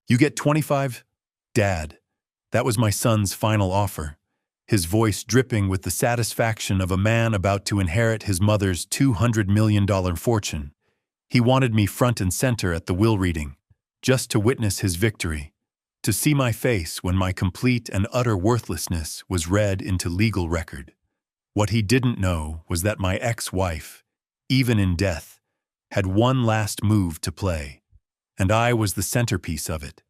You get 25? Dad. That was my son's final offer, his voice dripping with the satisfaction of a man about to inherit his mother's $200 million fortune. He wanted me front and center at the will reading, just to witness his victory, to see my face when my complete and utter worthlessness was read into legal record. What he didn't know was that my ex-wife, even in death, had one last move to play, and I was the centerpiece of it.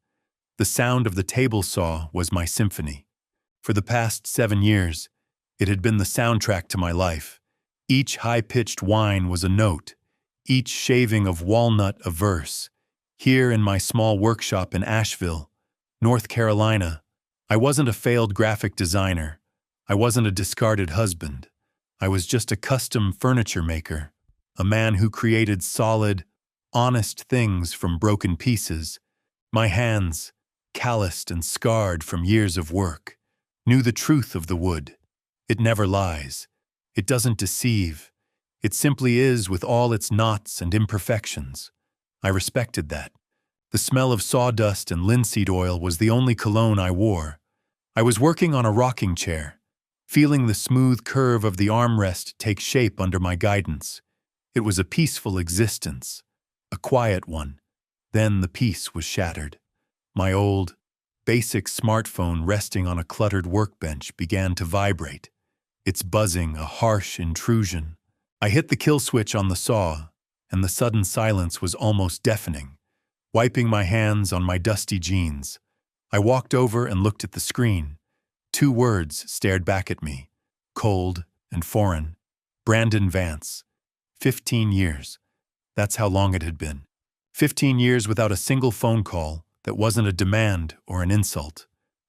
The sound of the table saw was my symphony. For the past 7 years, it had been the soundtrack to my life. Each high-pitched whine was a note, each shaving of walnut a verse. Here in my small workshop in Asheville, North Carolina, I wasn't a failed graphic designer. I wasn't a discarded husband. I was just a custom furniture maker, a man who created solid, honest things from broken pieces. My hands, calloused and scarred from years of work, knew the truth of the wood. It never lies. It doesn't deceive. It simply is with all its knots and imperfections. I respected that. The smell of sawdust and linseed oil was the only cologne I wore. I was working on a rocking chair, feeling the smooth curve of the armrest take shape under my guidance. It was a peaceful existence, a quiet one. Then the peace was shattered. My old, basic smartphone resting on a cluttered workbench began to vibrate, its buzzing a harsh intrusion. I hit the kill switch on the saw, and the sudden silence was almost deafening. Wiping my hands on my dusty jeans, I walked over and looked at the screen. 2 words stared back at me, cold and foreign. Brandon Vance. 15 years. That's how long it had been. 15 years without a single phone call that wasn't a demand or an insult.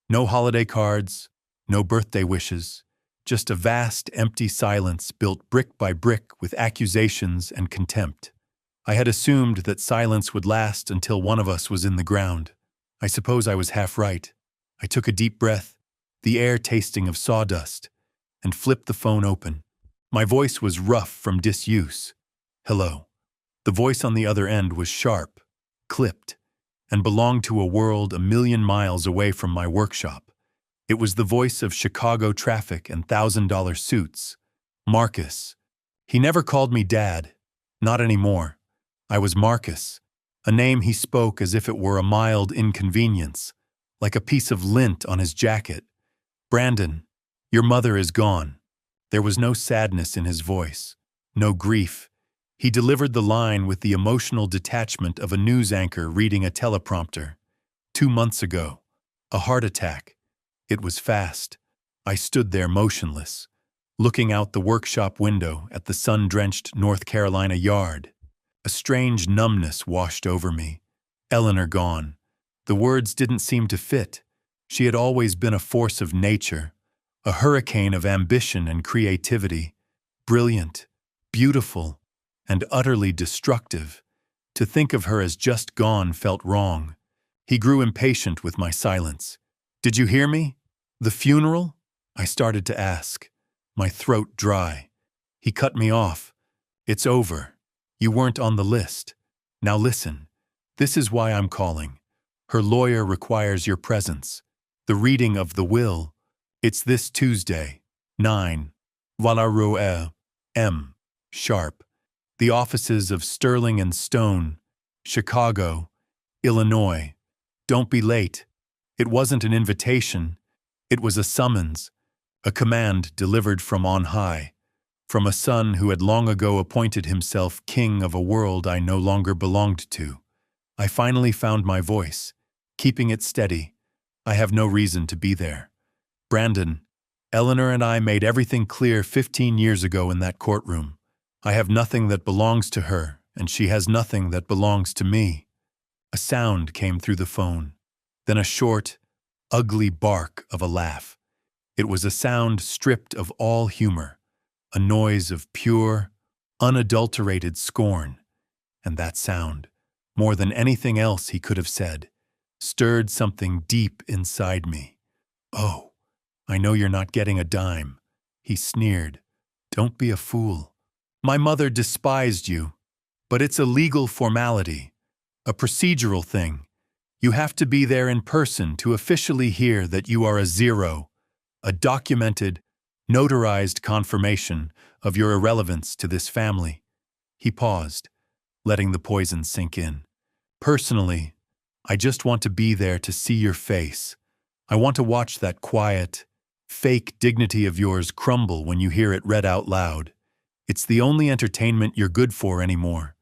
No holiday cards, no birthday wishes, just a vast, empty silence built brick by brick with accusations and contempt. I had assumed that silence would last until one of us was in the ground. I suppose I was half right. I took a deep breath, the air tasting of sawdust, and flipped the phone open. My voice was rough from disuse. Hello. The voice on the other end was sharp, clipped, and belonged to a world a million miles away from my workshop. It was the voice of Chicago traffic and $1,000 suits. Marcus. He never called me Dad. Not anymore. I was Marcus, a name he spoke as if it were a mild inconvenience, like a piece of lint on his jacket. Brandon, your mother is gone. There was no sadness in his voice, no grief. He delivered the line with the emotional detachment of a news anchor reading a teleprompter. 2 months ago. A heart attack. It was fast. I stood there motionless, looking out the workshop window at the sun-drenched North Carolina yard. A strange numbness washed over me. Eleanor gone. The words didn't seem to fit. She had always been a force of nature, a hurricane of ambition and creativity, brilliant, beautiful, and utterly destructive. To think of her as just gone felt wrong. He grew impatient with my silence. Did you hear me? The funeral? I started to ask, my throat dry. He cut me off. It's over. You weren't on the list. Now listen. This is why I'm calling. Her lawyer requires your presence. The reading of the will. It's this Tuesday, 9. Valaroe, M. Sharp. The offices of Sterling and Stone, Chicago, Illinois. Don't be late. It wasn't an invitation. It was a summons, a command delivered from on high, from a son who had long ago appointed himself king of a world I no longer belonged to. I finally found my voice, keeping it steady. I have no reason to be there. Brandon, Eleanor and I made everything clear 15 years ago in that courtroom. I have nothing that belongs to her, and she has nothing that belongs to me. A sound came through the phone, then a short, ugly bark of a laugh. It was a sound stripped of all humor, a noise of pure, unadulterated scorn. And that sound, more than anything else he could have said, stirred something deep inside me. Oh, I know you're not getting a dime, he sneered. Don't be a fool. My mother despised you, but it's a legal formality, a procedural thing. You have to be there in person to officially hear that you are a zero, a documented, notarized confirmation of your irrelevance to this family." He paused, letting the poison sink in. "Personally, I just want to be there to see your face. I want to watch that quiet, fake dignity of yours crumble when you hear it read out loud. It's the only entertainment you're good for anymore."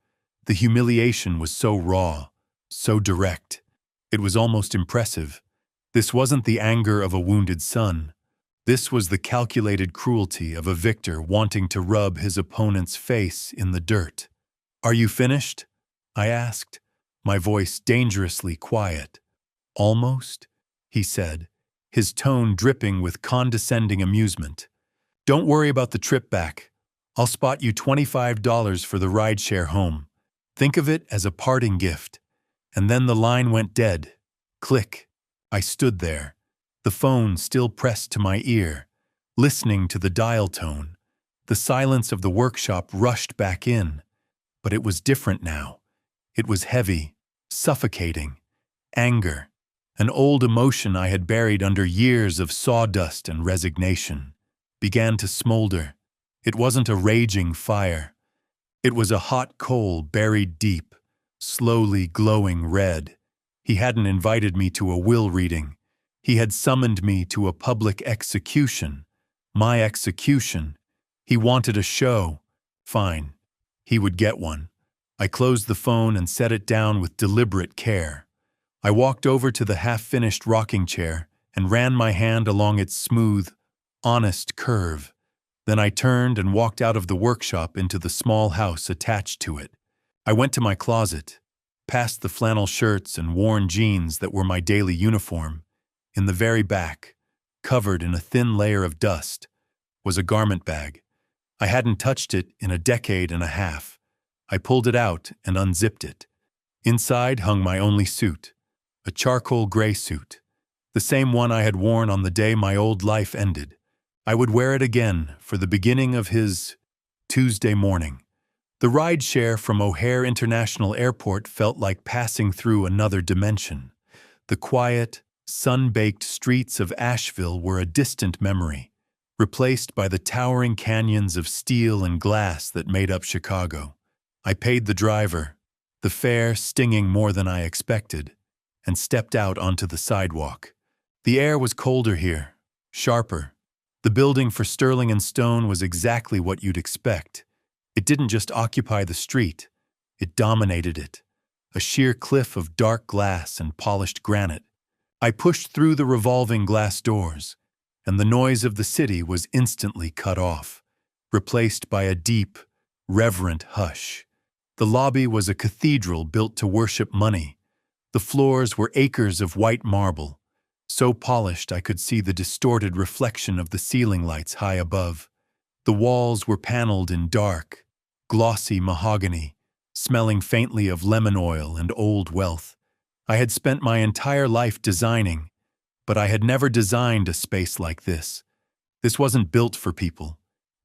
The humiliation was so raw, so direct. It was almost impressive. This wasn't the anger of a wounded son. This was the calculated cruelty of a victor wanting to rub his opponent's face in the dirt. "Are you finished?" I asked, my voice dangerously quiet. "Almost," he said, his tone dripping with condescending amusement. "Don't worry about the trip back. I'll spot you $25 for the rideshare home. Think of it as a parting gift." And then the line went dead. Click. I stood there, the phone still pressed to my ear, listening to the dial tone. The silence of the workshop rushed back in. But it was different now. It was heavy, suffocating. Anger, an old emotion I had buried under years of sawdust and resignation, began to smolder. It wasn't a raging fire. It was a hot coal buried deep, slowly glowing red. He hadn't invited me to a will reading. He had summoned me to a public execution. My execution. He wanted a show. Fine. He would get one. I closed the phone and set it down with deliberate care. I walked over to the half-finished rocking chair and ran my hand along its smooth, honest curve. Then I turned and walked out of the workshop into the small house attached to it. I went to my closet, past the flannel shirts and worn jeans that were my daily uniform. In the very back, covered in a thin layer of dust, was a garment bag. I hadn't touched it in a decade and a half. I pulled it out and unzipped it. Inside hung my only suit, a charcoal gray suit, the same one I had worn on the day my old life ended. I would wear it again for the beginning of his Tuesday morning. The rideshare from O'Hare International Airport felt like passing through another dimension. The quiet, sun-baked streets of Asheville were a distant memory, replaced by the towering canyons of steel and glass that made up Chicago. I paid the driver, the fare stinging more than I expected, and stepped out onto the sidewalk. The air was colder here, sharper. The building for Sterling & Stone was exactly what you'd expect. It didn't just occupy the street, it dominated it, a sheer cliff of dark glass and polished granite. I pushed through the revolving glass doors, and the noise of the city was instantly cut off, replaced by a deep, reverent hush. The lobby was a cathedral built to worship money. The floors were acres of white marble, so polished I could see the distorted reflection of the ceiling lights high above. The walls were paneled in dark, glossy mahogany, smelling faintly of lemon oil and old wealth. I had spent my entire life designing, but I had never designed a space like this. This wasn't built for people.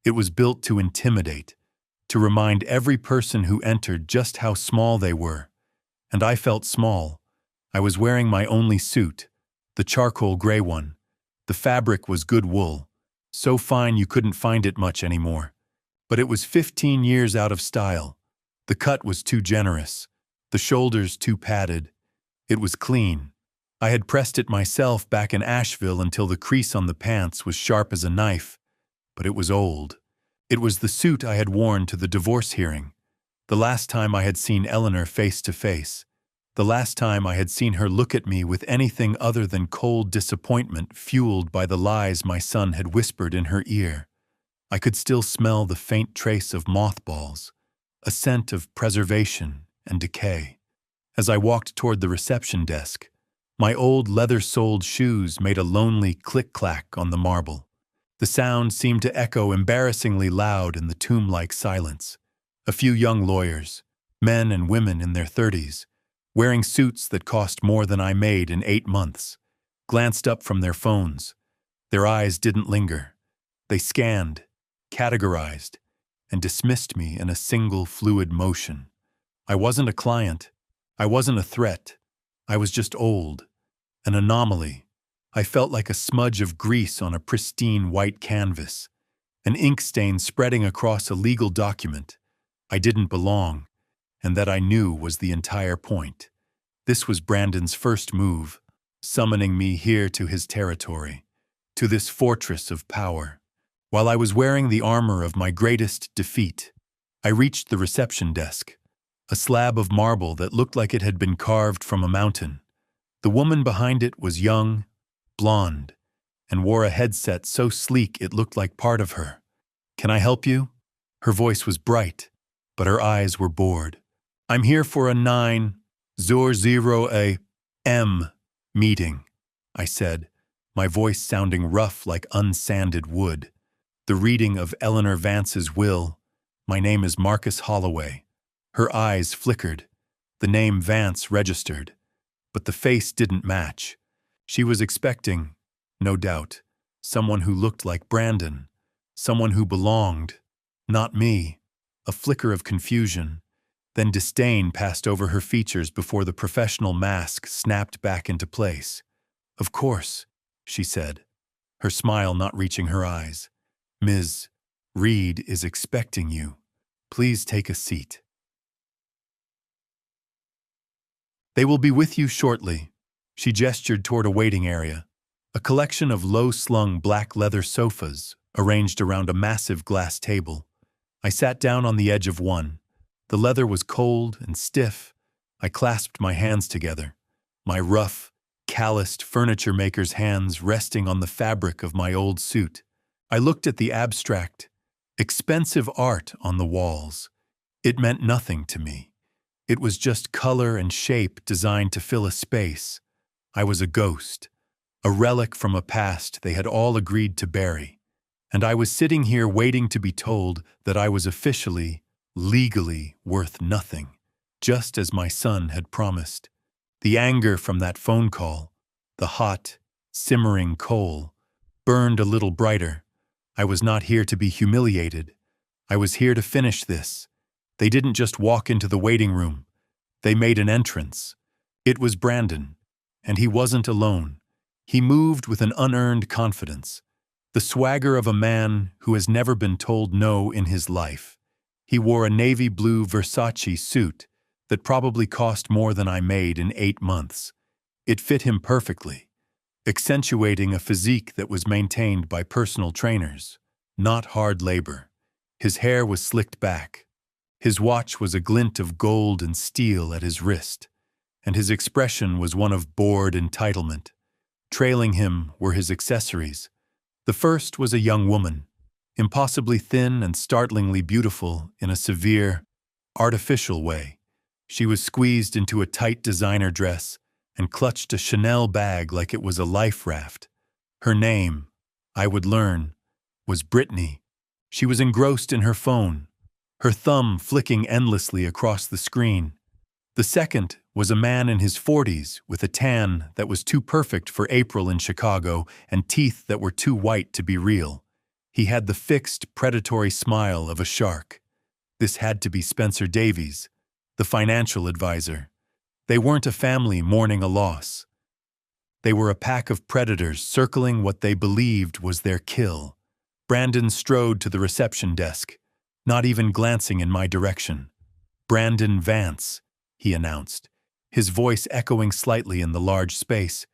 It was built to intimidate, to remind every person who entered just how small they were. And I felt small. I was wearing my only suit, the charcoal gray one. The fabric was good wool, so fine you couldn't find it much anymore. But it was 15 years out of style. The cut was too generous, the shoulders too padded. It was clean. I had pressed it myself back in Asheville until the crease on the pants was sharp as a knife, but it was old. It was the suit I had worn to the divorce hearing, the last time I had seen Eleanor face to face, the last time I had seen her look at me with anything other than cold disappointment fueled by the lies my son had whispered in her ear. I could still smell the faint trace of mothballs, a scent of preservation and decay. As I walked toward the reception desk, my old leather-soled shoes made a lonely click-clack on the marble. The sound seemed to echo embarrassingly loud in the tomb-like silence. A few young lawyers, men and women in their 30s, wearing suits that cost more than I made in 8 months, glanced up from their phones. Their eyes didn't linger. They scanned, categorized, and dismissed me in a single fluid motion. I wasn't a client. I wasn't a threat. I was just old, an anomaly. I felt like a smudge of grease on a pristine white canvas, an ink stain spreading across a legal document. I didn't belong, and that I knew was the entire point. This was Brandon's first move, summoning me here to his territory, to this fortress of power. While I was wearing the armor of my greatest defeat, I reached the reception desk, a slab of marble that looked like it had been carved from a mountain. The woman behind it was young, blonde, and wore a headset so sleek it looked like part of her. "Can I help you?" Her voice was bright, but her eyes were bored. "I'm here for a 9:00 a.m. meeting," I said, my voice sounding rough like unsanded wood. "The reading of Eleanor Vance's will. My name is Marcus Holloway." Her eyes flickered. The name Vance registered, but the face didn't match. She was expecting, no doubt, someone who looked like Brandon, someone who belonged, not me. A flicker of confusion, then disdain passed over her features before the professional mask snapped back into place. "Of course," she said, her smile not reaching her eyes. "Ms. Reed is expecting you. Please take a seat." "They will be with you shortly." She gestured toward a waiting area, a collection of low-slung black leather sofas arranged around a massive glass table. I sat down on the edge of one. The leather was cold and stiff. I clasped my hands together, my rough, calloused furniture maker's hands resting on the fabric of my old suit. I looked at the abstract, expensive art on the walls. It meant nothing to me. It was just color and shape designed to fill a space. I was a ghost, a relic from a past they had all agreed to bury. And I was sitting here waiting to be told that I was officially, legally worth nothing, just as my son had promised. The anger from that phone call, the hot, simmering coal, burned a little brighter. I was not here to be humiliated. I was here to finish this. They didn't just walk into the waiting room. They made an entrance. It was Brandon, and he wasn't alone. He moved with an unearned confidence, the swagger of a man who has never been told no in his life. He wore a navy blue Versace suit that probably cost more than I made in 8 months. It fit him perfectly, accentuating a physique that was maintained by personal trainers, not hard labor. His hair was slicked back. His watch was a glint of gold and steel at his wrist, and his expression was one of bored entitlement. Trailing him were his accessories. The first was a young woman, impossibly thin and startlingly beautiful in a severe, artificial way. She was squeezed into a tight designer dress and clutched a Chanel bag like it was a life raft. Her name, I would learn, was Brittany. She was engrossed in her phone, her thumb flicking endlessly across the screen. The second was a man in his 40s with a tan that was too perfect for April in Chicago and teeth that were too white to be real. He had the fixed, predatory smile of a shark. This had to be Spencer Davies, the financial advisor. They weren't a family mourning a loss. They were a pack of predators circling what they believed was their kill. Brandon strode to the reception desk, not even glancing in my direction. "Brandon Vance," he announced, his voice echoing slightly in the large space.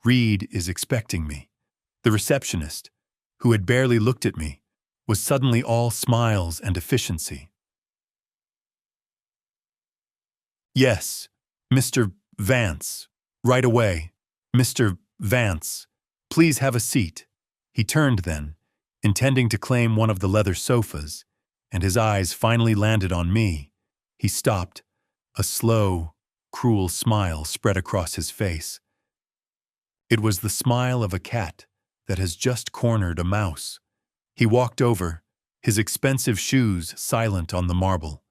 "Reed is expecting me." The receptionist, who had barely looked at me, was suddenly all smiles and efficiency. "Yes, Mr. Vance. Right away. Mr. Vance. Please have a seat." He turned then, intending to claim one of the leather sofas, and his eyes finally landed on me. He stopped. A slow, cruel smile spread across his face. It was the smile of a cat that has just cornered a mouse. He walked over, his expensive shoes silent on the marble.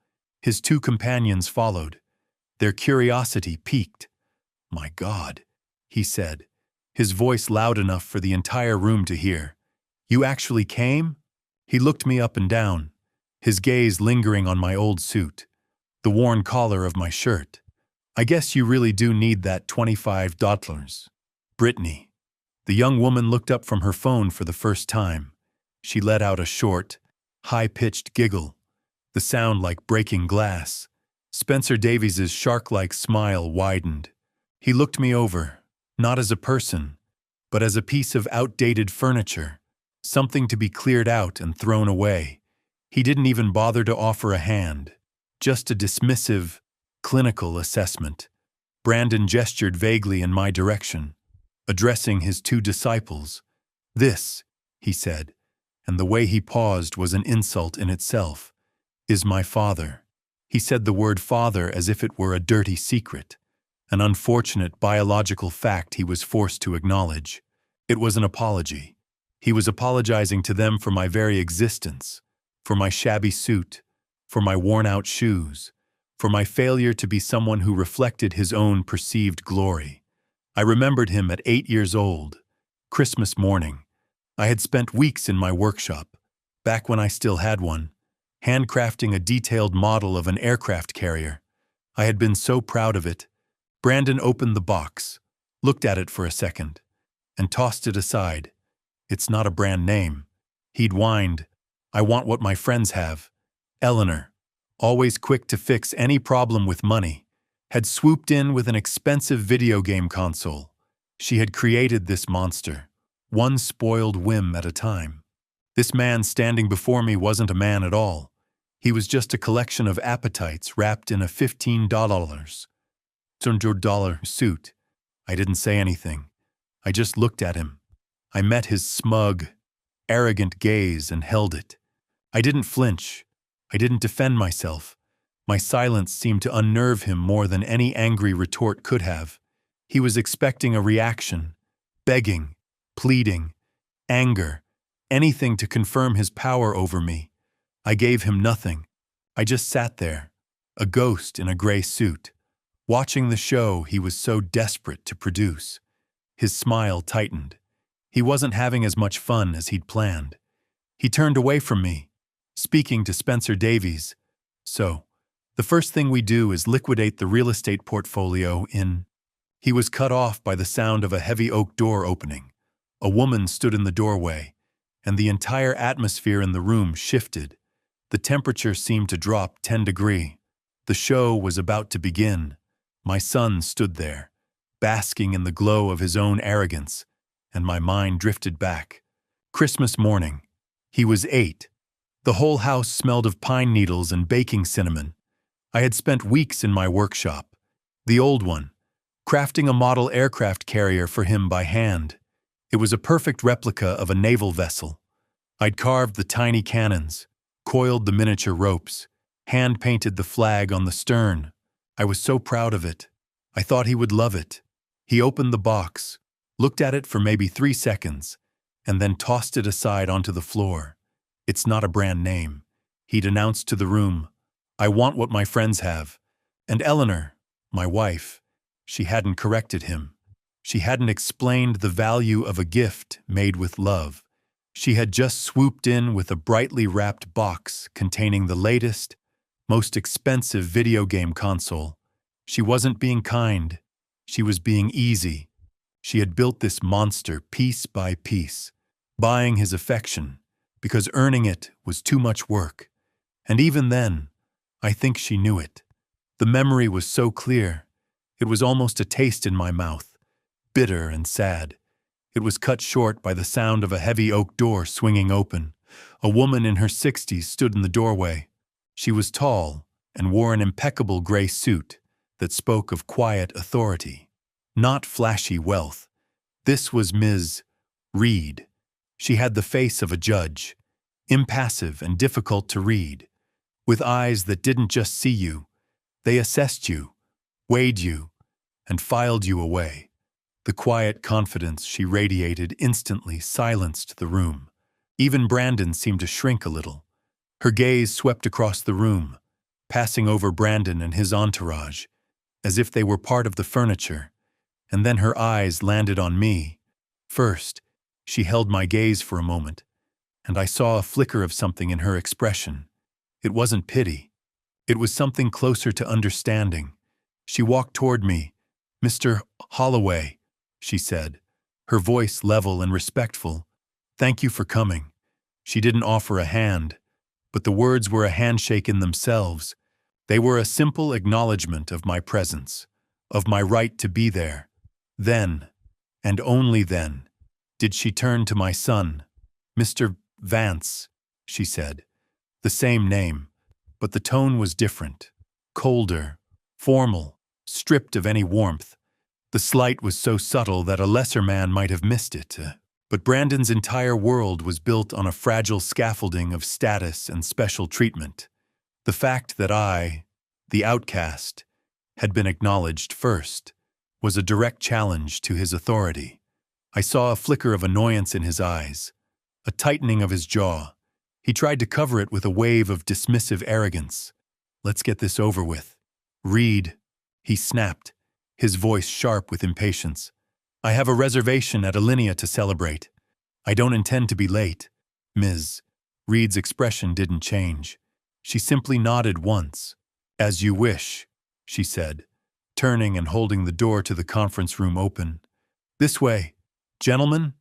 His 2 companions followed. Their curiosity piqued. "My God," he said, his voice loud enough for the entire room to hear. "You actually came?" He looked me up and down, his gaze lingering on my old suit, the worn collar of my shirt, I guess you really do need that $25. Brittany. The young woman looked up from her phone for the first time. She let out a short, high-pitched giggle, the sound like breaking glass. Spencer Davies's shark-like smile widened. He looked me over, not as a person, but as a piece of outdated furniture, something to be cleared out and thrown away. He didn't even bother to offer a hand, just a dismissive, clinical assessment. Brandon gestured vaguely in my direction, addressing his two disciples. "This," he said, and the way he paused was an insult in itself, "is my father." He said the word father as if it were a dirty secret, an unfortunate biological fact he was forced to acknowledge. It was an apology. He was apologizing to them for my very existence, for my shabby suit, for my worn-out shoes, for my failure to be someone who reflected his own perceived glory. I remembered him at 8 years old, Christmas morning. I had spent weeks in my workshop, back when I still had one, handcrafting a detailed model of an aircraft carrier. I had been so proud of it. Brandon opened the box, looked at it for a second, and tossed it aside. "It's not a brand name." He'd whined, "I want what my friends have." Eleanor, always quick to fix any problem with money, had swooped in with an expensive video game console. She had created this monster, one spoiled whim at a time. This man standing before me wasn't a man at all. He was just a collection of appetites wrapped in a $15 suit. I didn't say anything. I just looked at him. I met his smug, arrogant gaze and held it. I didn't flinch. I didn't defend myself. My silence seemed to unnerve him more than any angry retort could have. He was expecting a reaction, begging, pleading, anger, anything to confirm his power over me. I gave him nothing. I just sat there, a ghost in a gray suit, watching the show he was so desperate to produce. His smile tightened. He wasn't having as much fun as he'd planned. He turned away from me, speaking to Spencer Davies. "So, the first thing we do is liquidate the real estate portfolio in..." He was cut off by the sound of a heavy oak door opening. A woman stood in the doorway, and the entire atmosphere in the room shifted. The temperature seemed to drop 10 degrees. The show was about to begin. My son stood there, basking in the glow of his own arrogance, and my mind drifted back. Christmas morning. He was 8. The whole house smelled of pine needles and baking cinnamon. I had spent weeks in my workshop, the old one, crafting a model aircraft carrier for him by hand. It was a perfect replica of a naval vessel. I'd carved the tiny cannons, coiled the miniature ropes, hand-painted the flag on the stern. I was so proud of it. I thought he would love it. He opened the box, looked at it for maybe 3 seconds, and then tossed it aside onto the floor. "It's not a brand name," he'd announced to the room. "I want what my friends have." And Eleanor, my wife, she hadn't corrected him. She hadn't explained the value of a gift made with love. She had just swooped in with a brightly wrapped box containing the latest, most expensive video game console. She wasn't being kind. She was being easy. She had built this monster piece by piece, buying his affection, because earning it was too much work. And even then, I think she knew it. The memory was so clear. It was almost a taste in my mouth, bitter and sad. It was cut short by the sound of a heavy oak door swinging open. A woman in her 60s stood in the doorway. She was tall and wore an impeccable gray suit that spoke of quiet authority, not flashy wealth. This was Ms. Reed. She had the face of a judge, impassive and difficult to read, with eyes that didn't just see you. They assessed you, weighed you, and filed you away. The quiet confidence she radiated instantly silenced the room. Even Brandon seemed to shrink a little. Her gaze swept across the room, passing over Brandon and his entourage, as if they were part of the furniture, and then her eyes landed on me. First, she held my gaze for a moment, and I saw a flicker of something in her expression. It wasn't pity. It was something closer to understanding. She walked toward me. "Mr. Holloway," she said, her voice level and respectful. "Thank you for coming." She didn't offer a hand, but the words were a handshake in themselves. They were a simple acknowledgement of my presence, of my right to be there. Then, and only then, did she turn to my son. "Mr. Vance," she said. The same name, but the tone was different. Colder, formal, stripped of any warmth. The slight was so subtle that a lesser man might have missed it. But Brandon's entire world was built on a fragile scaffolding of status and special treatment. The fact that I, the outcast, had been acknowledged first was a direct challenge to his authority. I saw a flicker of annoyance in his eyes, a tightening of his jaw. He tried to cover it with a wave of dismissive arrogance. "Let's get this over with." "Reed," he snapped, his voice sharp with impatience. "I have a reservation at Alinea to celebrate. I don't intend to be late." Ms. Reed's expression didn't change. She simply nodded once. "As you wish," she said, turning and holding the door to the conference room open. "This way, gentlemen."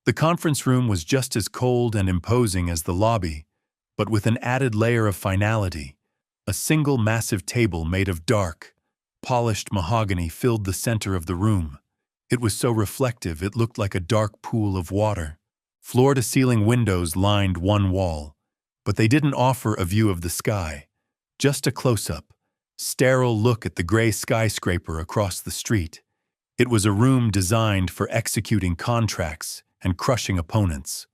The conference room was just as cold and imposing as the lobby, but with an added layer of finality. A single massive table made of dark, polished mahogany filled the center of the room. It was so reflective it looked like a dark pool of water. Floor-to-ceiling windows lined one wall, but they didn't offer a view of the sky. Just a close-up, sterile look at the gray skyscraper across the street. It was a room designed for executing contracts and crushing opponents.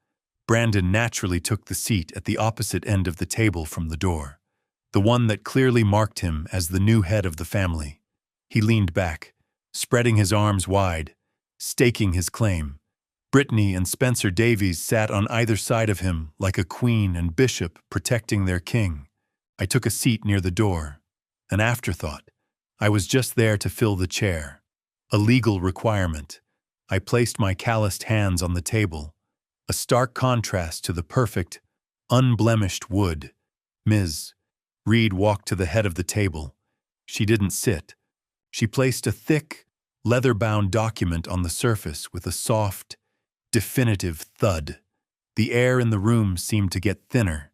Brandon naturally took the seat at the opposite end of the table from the door, the one that clearly marked him as the new head of the family. He leaned back, spreading his arms wide, staking his claim. Brittany and Spencer Davies sat on either side of him like a queen and bishop protecting their king. I took a seat near the door. An afterthought. I was just there to fill the chair. A legal requirement. I placed my calloused hands on the table, a stark contrast to the perfect, unblemished wood. Ms. Reed walked to the head of the table. She didn't sit. She placed a thick, leather-bound document on the surface with a soft, definitive thud. The air in the room seemed to get thinner.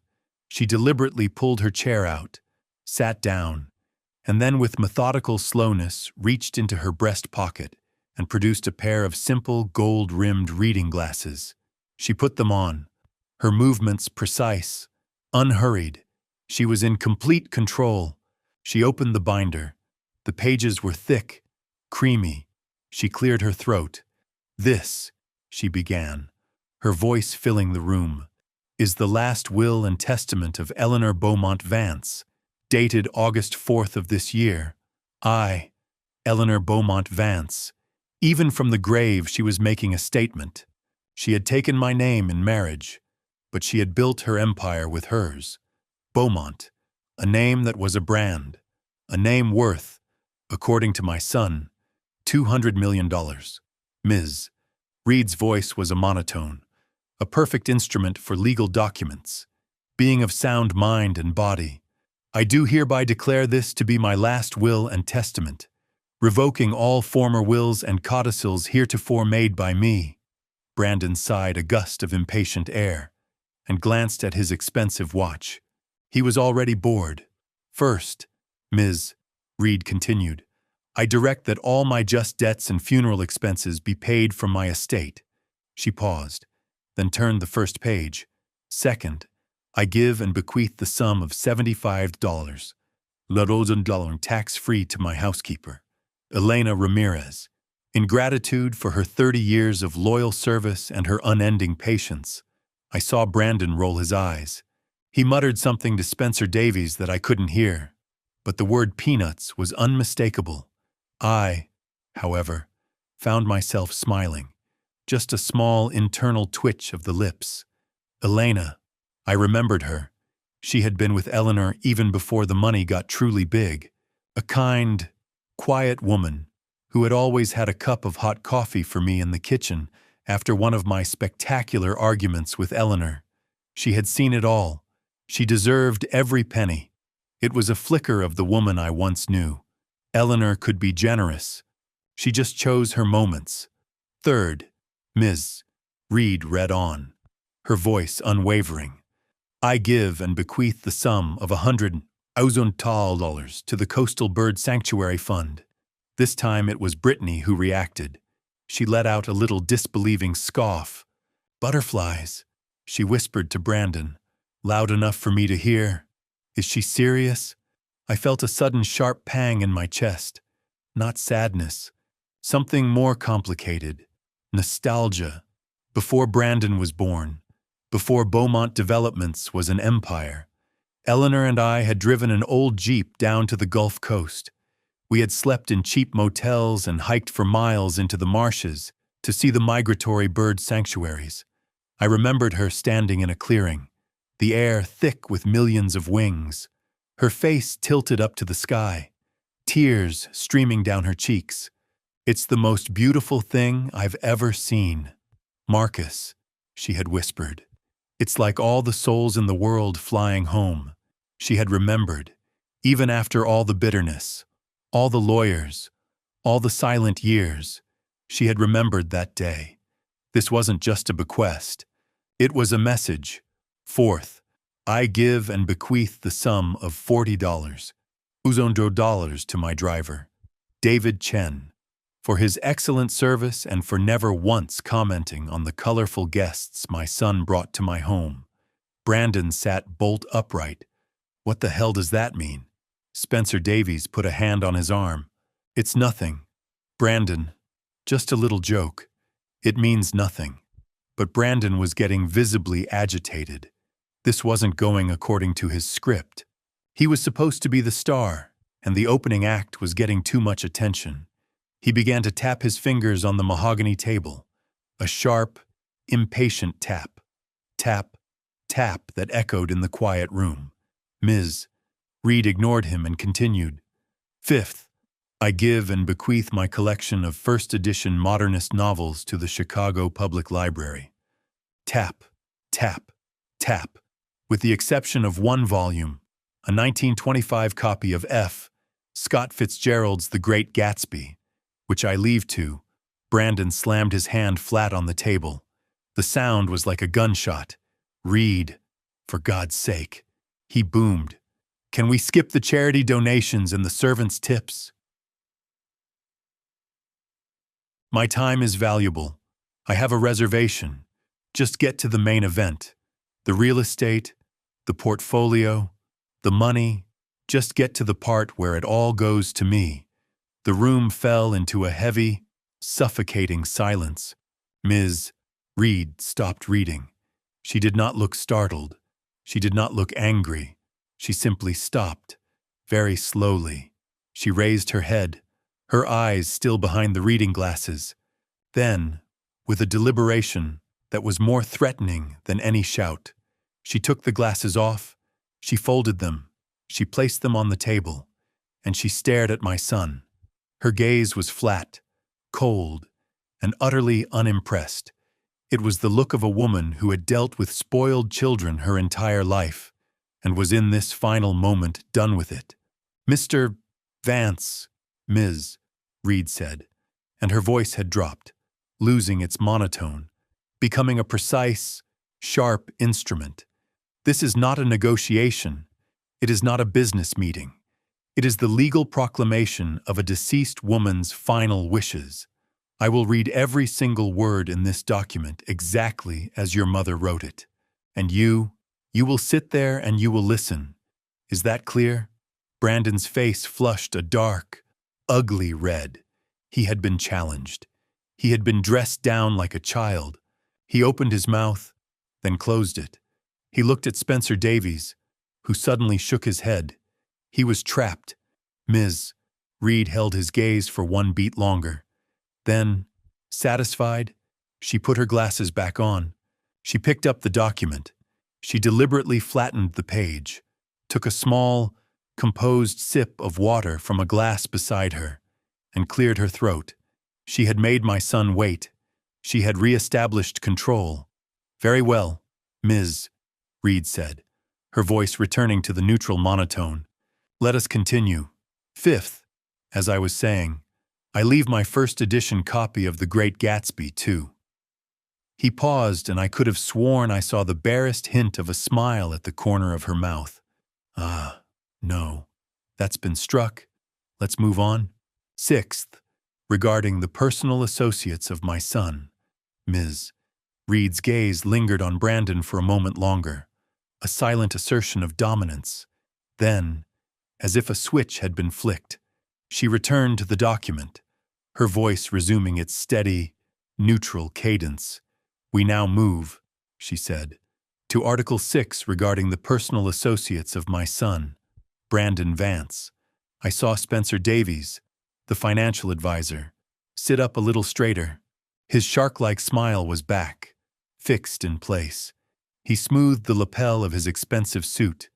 She deliberately pulled her chair out, sat down, and then with methodical slowness reached into her breast pocket and produced a pair of simple gold-rimmed reading glasses. She put them on, her movements precise, unhurried. She was in complete control. She opened the binder. The pages were thick, creamy. She cleared her throat. "This," she began, her voice filling the room, "is the last will and testament of Eleanor Beaumont Vance, dated August 4th of this year. I, Eleanor Beaumont Vance." Even from the grave she was making a statement. She had taken my name in marriage, but she had built her empire with hers. Beaumont, a name that was a brand, a name worth, according to my son, $200 million. Ms. Reed's voice was a monotone, a perfect instrument for legal documents. Being of sound mind and body, I do hereby declare this to be my last will and testament, revoking all former wills and codicils heretofore made by me. Brandon sighed a gust of impatient air and glanced at his expensive watch. He was already bored. "First," Ms. Reed continued, "I direct that all my just debts and funeral expenses be paid from my estate." She paused, then turned the first page. "Second, I give and bequeath the sum of $75, $1,000 tax-free to my housekeeper, Elena Ramirez, in gratitude for her 30 years of loyal service and her unending patience." I saw Brandon roll his eyes. He muttered something to Spencer Davies that I couldn't hear, but the word peanuts was unmistakable. I, however, found myself smiling, just a small internal twitch of the lips. Elena, I remembered her. She had been with Eleanor even before the money got truly big. A kind, quiet woman who had always had a cup of hot coffee for me in the kitchen after one of my spectacular arguments with Eleanor. She had seen it all. She deserved every penny. It was a flicker of the woman I once knew, Eleanor could be generous. She just chose her moments. Third, Ms. Reed read on, her voice unwavering. I give and bequeath the sum of $100,000 to the Coastal Bird Sanctuary Fund. This time it was Brittany who reacted. She let out a little disbelieving scoff. Butterflies, she whispered to Brandon, loud enough for me to hear. Is she serious? I felt a sudden sharp pang in my chest. Not sadness. Something more complicated. Nostalgia. Before Brandon was born, before Beaumont Developments was an empire, Eleanor and I had driven an old Jeep down to the Gulf Coast. We had slept in cheap motels and hiked for miles into the marshes to see the migratory bird sanctuaries. I remembered her standing in a clearing, the air thick with millions of wings, her face tilted up to the sky, tears streaming down her cheeks. It's the most beautiful thing I've ever seen. Marcus, she had whispered. It's like all the souls in the world flying home. She had remembered, even after all the bitterness, all the lawyers, all the silent years. She had remembered that day. This wasn't just a bequest. It was a message. Fourth, I give and bequeath the sum of $40 to my driver, David Chen, for his excellent service and for never once commenting on the colorful guests my son brought to my home. Brandon sat bolt upright. What the hell does that mean? Spencer Davies put a hand on his arm. It's nothing. Brandon, just a little joke. It means nothing. But Brandon was getting visibly agitated. This wasn't going according to his script. He was supposed to be the star, and the opening act was getting too much attention. He began to tap his fingers on the mahogany table, a sharp, impatient tap. Tap, tap that echoed in the quiet room. Ms. Reed ignored him and continued. Fifth, I give and bequeath my collection of first edition modernist novels to the Chicago Public Library. Tap, tap, tap, with the exception of one volume, a 1925 copy of F. Scott Fitzgerald's The Great Gatsby, which I leave to. Brandon slammed his hand flat on the table. The sound was like a gunshot. Reed, for God's sake. He boomed. Can we skip the charity donations and the servants' tips? My time is valuable. I have a reservation. Just get to the main event. The real estate, the portfolio, the money. Just get to the part where it all goes to me. The room fell into a heavy, suffocating silence. Ms. Reed stopped reading. She did not look startled. She did not look angry. She simply stopped, very slowly. She raised her head, her eyes still behind the reading glasses. Then, with a deliberation that was more threatening than any shout, she took the glasses off, she folded them, she placed them on the table, and she stared at my son. Her gaze was flat, cold, and utterly unimpressed. It was the look of a woman who had dealt with spoiled children her entire life, and was in this final moment done with it. Mr. Vance, Ms. Reed said, and her voice had dropped, losing its monotone, becoming a precise, sharp instrument. This is not a negotiation. It is not a business meeting. It is the legal proclamation of a deceased woman's final wishes. I will read every single word in this document exactly as your mother wrote it. And you will sit there and you will listen. Is that clear? Brandon's face flushed a dark, ugly red. He had been challenged. He had been dressed down like a child. He opened his mouth, then closed it. He looked at Spencer Davies, who suddenly shook his head. He was trapped. Ms. Reed held his gaze for one beat longer. Then, satisfied, she put her glasses back on. She picked up the document. She deliberately flattened the page, took a small, composed sip of water from a glass beside her, and cleared her throat. She had made my son wait. She had re-established control. Very well, Ms. Reed said, her voice returning to the neutral monotone. Let us continue. Fifth, As I was saying, I leave my first edition copy of The Great Gatsby, too. He paused, and I could have sworn I saw the barest hint of a smile at the corner of her mouth. Ah, no. That's been struck. Let's move on. Sixth, regarding the personal associates of my son, Ms. Reed's gaze lingered on Brandon for a moment longer, a silent assertion of dominance. Then, as if a switch had been flicked, she returned to the document, her voice resuming its steady, neutral cadence. "We now move," she said, "to Article 6 regarding the personal associates of my son, Brandon Vance." I saw Spencer Davies, the financial advisor, sit up a little straighter. His shark-like smile was back, fixed in place. He smoothed the lapel of his expensive suit,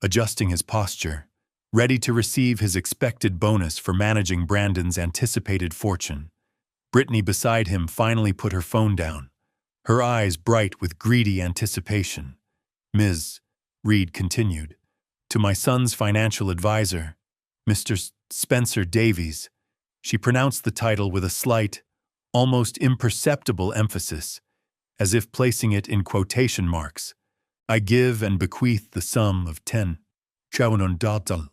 adjusting his posture, ready to receive his expected bonus for managing Brandon's anticipated fortune. Brittany beside him finally put her phone down, her eyes bright with greedy anticipation. "Ms. Reed continued, to my son's financial advisor, Mr. Spencer Davies." She pronounced the title with a slight, almost imperceptible emphasis, as if placing it in quotation marks. "I give and bequeath the sum of 10,000.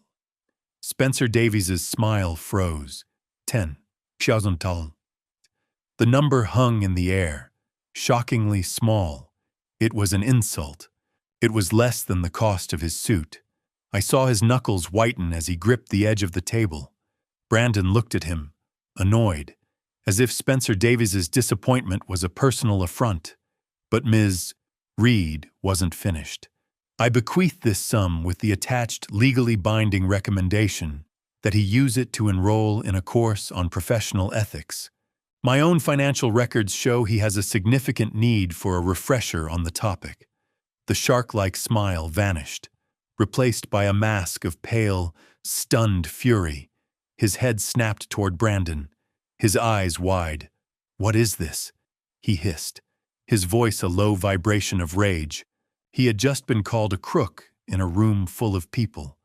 Spencer Davies's smile froze. 10,000. The number hung in the air, shockingly small. It was an insult. It was less than the cost of his suit. I saw his knuckles whiten as he gripped the edge of the table. Brandon looked at him, annoyed, as if Spencer Davies's disappointment was a personal affront. But Ms. Reed wasn't finished. "I bequeath this sum with the attached legally binding recommendation that he use it to enroll in a course on professional ethics. My own financial records show he has a significant need for a refresher on the topic." The shark-like smile vanished, replaced by a mask of pale, stunned fury. His head snapped toward Brandon, his eyes wide. "What is this?" he hissed, his voice a low vibration of rage. He had just been called a crook in a room full of people.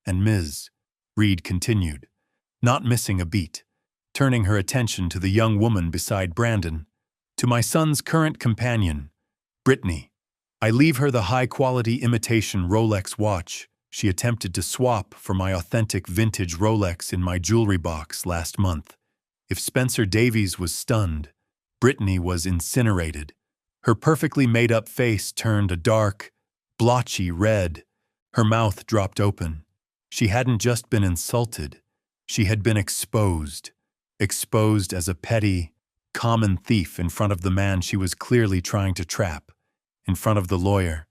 And Ms. Reed continued, not missing a beat, turning her attention to the young woman beside Brandon. "To my son's current companion, Brittany. I leave her the high-quality imitation Rolex watch she attempted to swap for my authentic vintage Rolex in my jewelry box last month." If Spencer Davies was stunned, Brittany was incinerated. Her perfectly made-up face turned a dark, blotchy red. Her mouth dropped open. She hadn't just been insulted. She had been exposed. Exposed as a petty, common thief in front of the man she was clearly trying to trap. In front of the lawyer.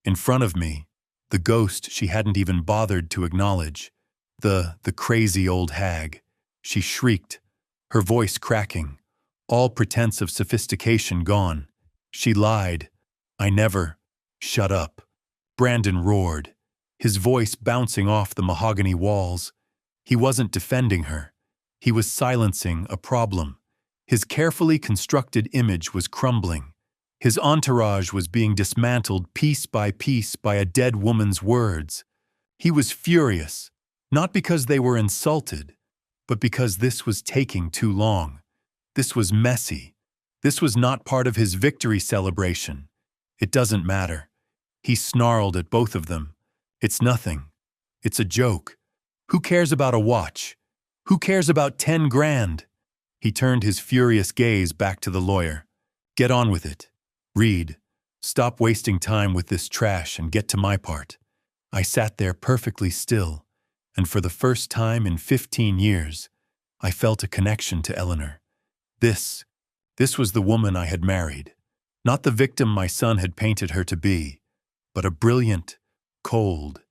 In front of me. The ghost she hadn't even bothered to acknowledge. The crazy old hag. She shrieked, her voice cracking, all pretense of sophistication gone. She lied. "I never." "Shut up." Brandon roared, his voice bouncing off the mahogany walls. He wasn't defending her. He was silencing a problem. His carefully constructed image was crumbling. His entourage was being dismantled piece by a dead woman's words. He was furious, not because they were insulted, but because this was taking too long. This was messy. This was not part of his victory celebration. "It doesn't matter." He snarled at both of them. "It's nothing. It's a joke. Who cares about a watch? Who cares about 10 grand? He turned his furious gaze back to the lawyer. "Get on with it. Reed, stop wasting time with this trash and get to my part." I sat there perfectly still, and for the first time in 15 years, I felt a connection to Eleanor. This was the woman I had married. Not the victim my son had painted her to be, but a brilliant, cold,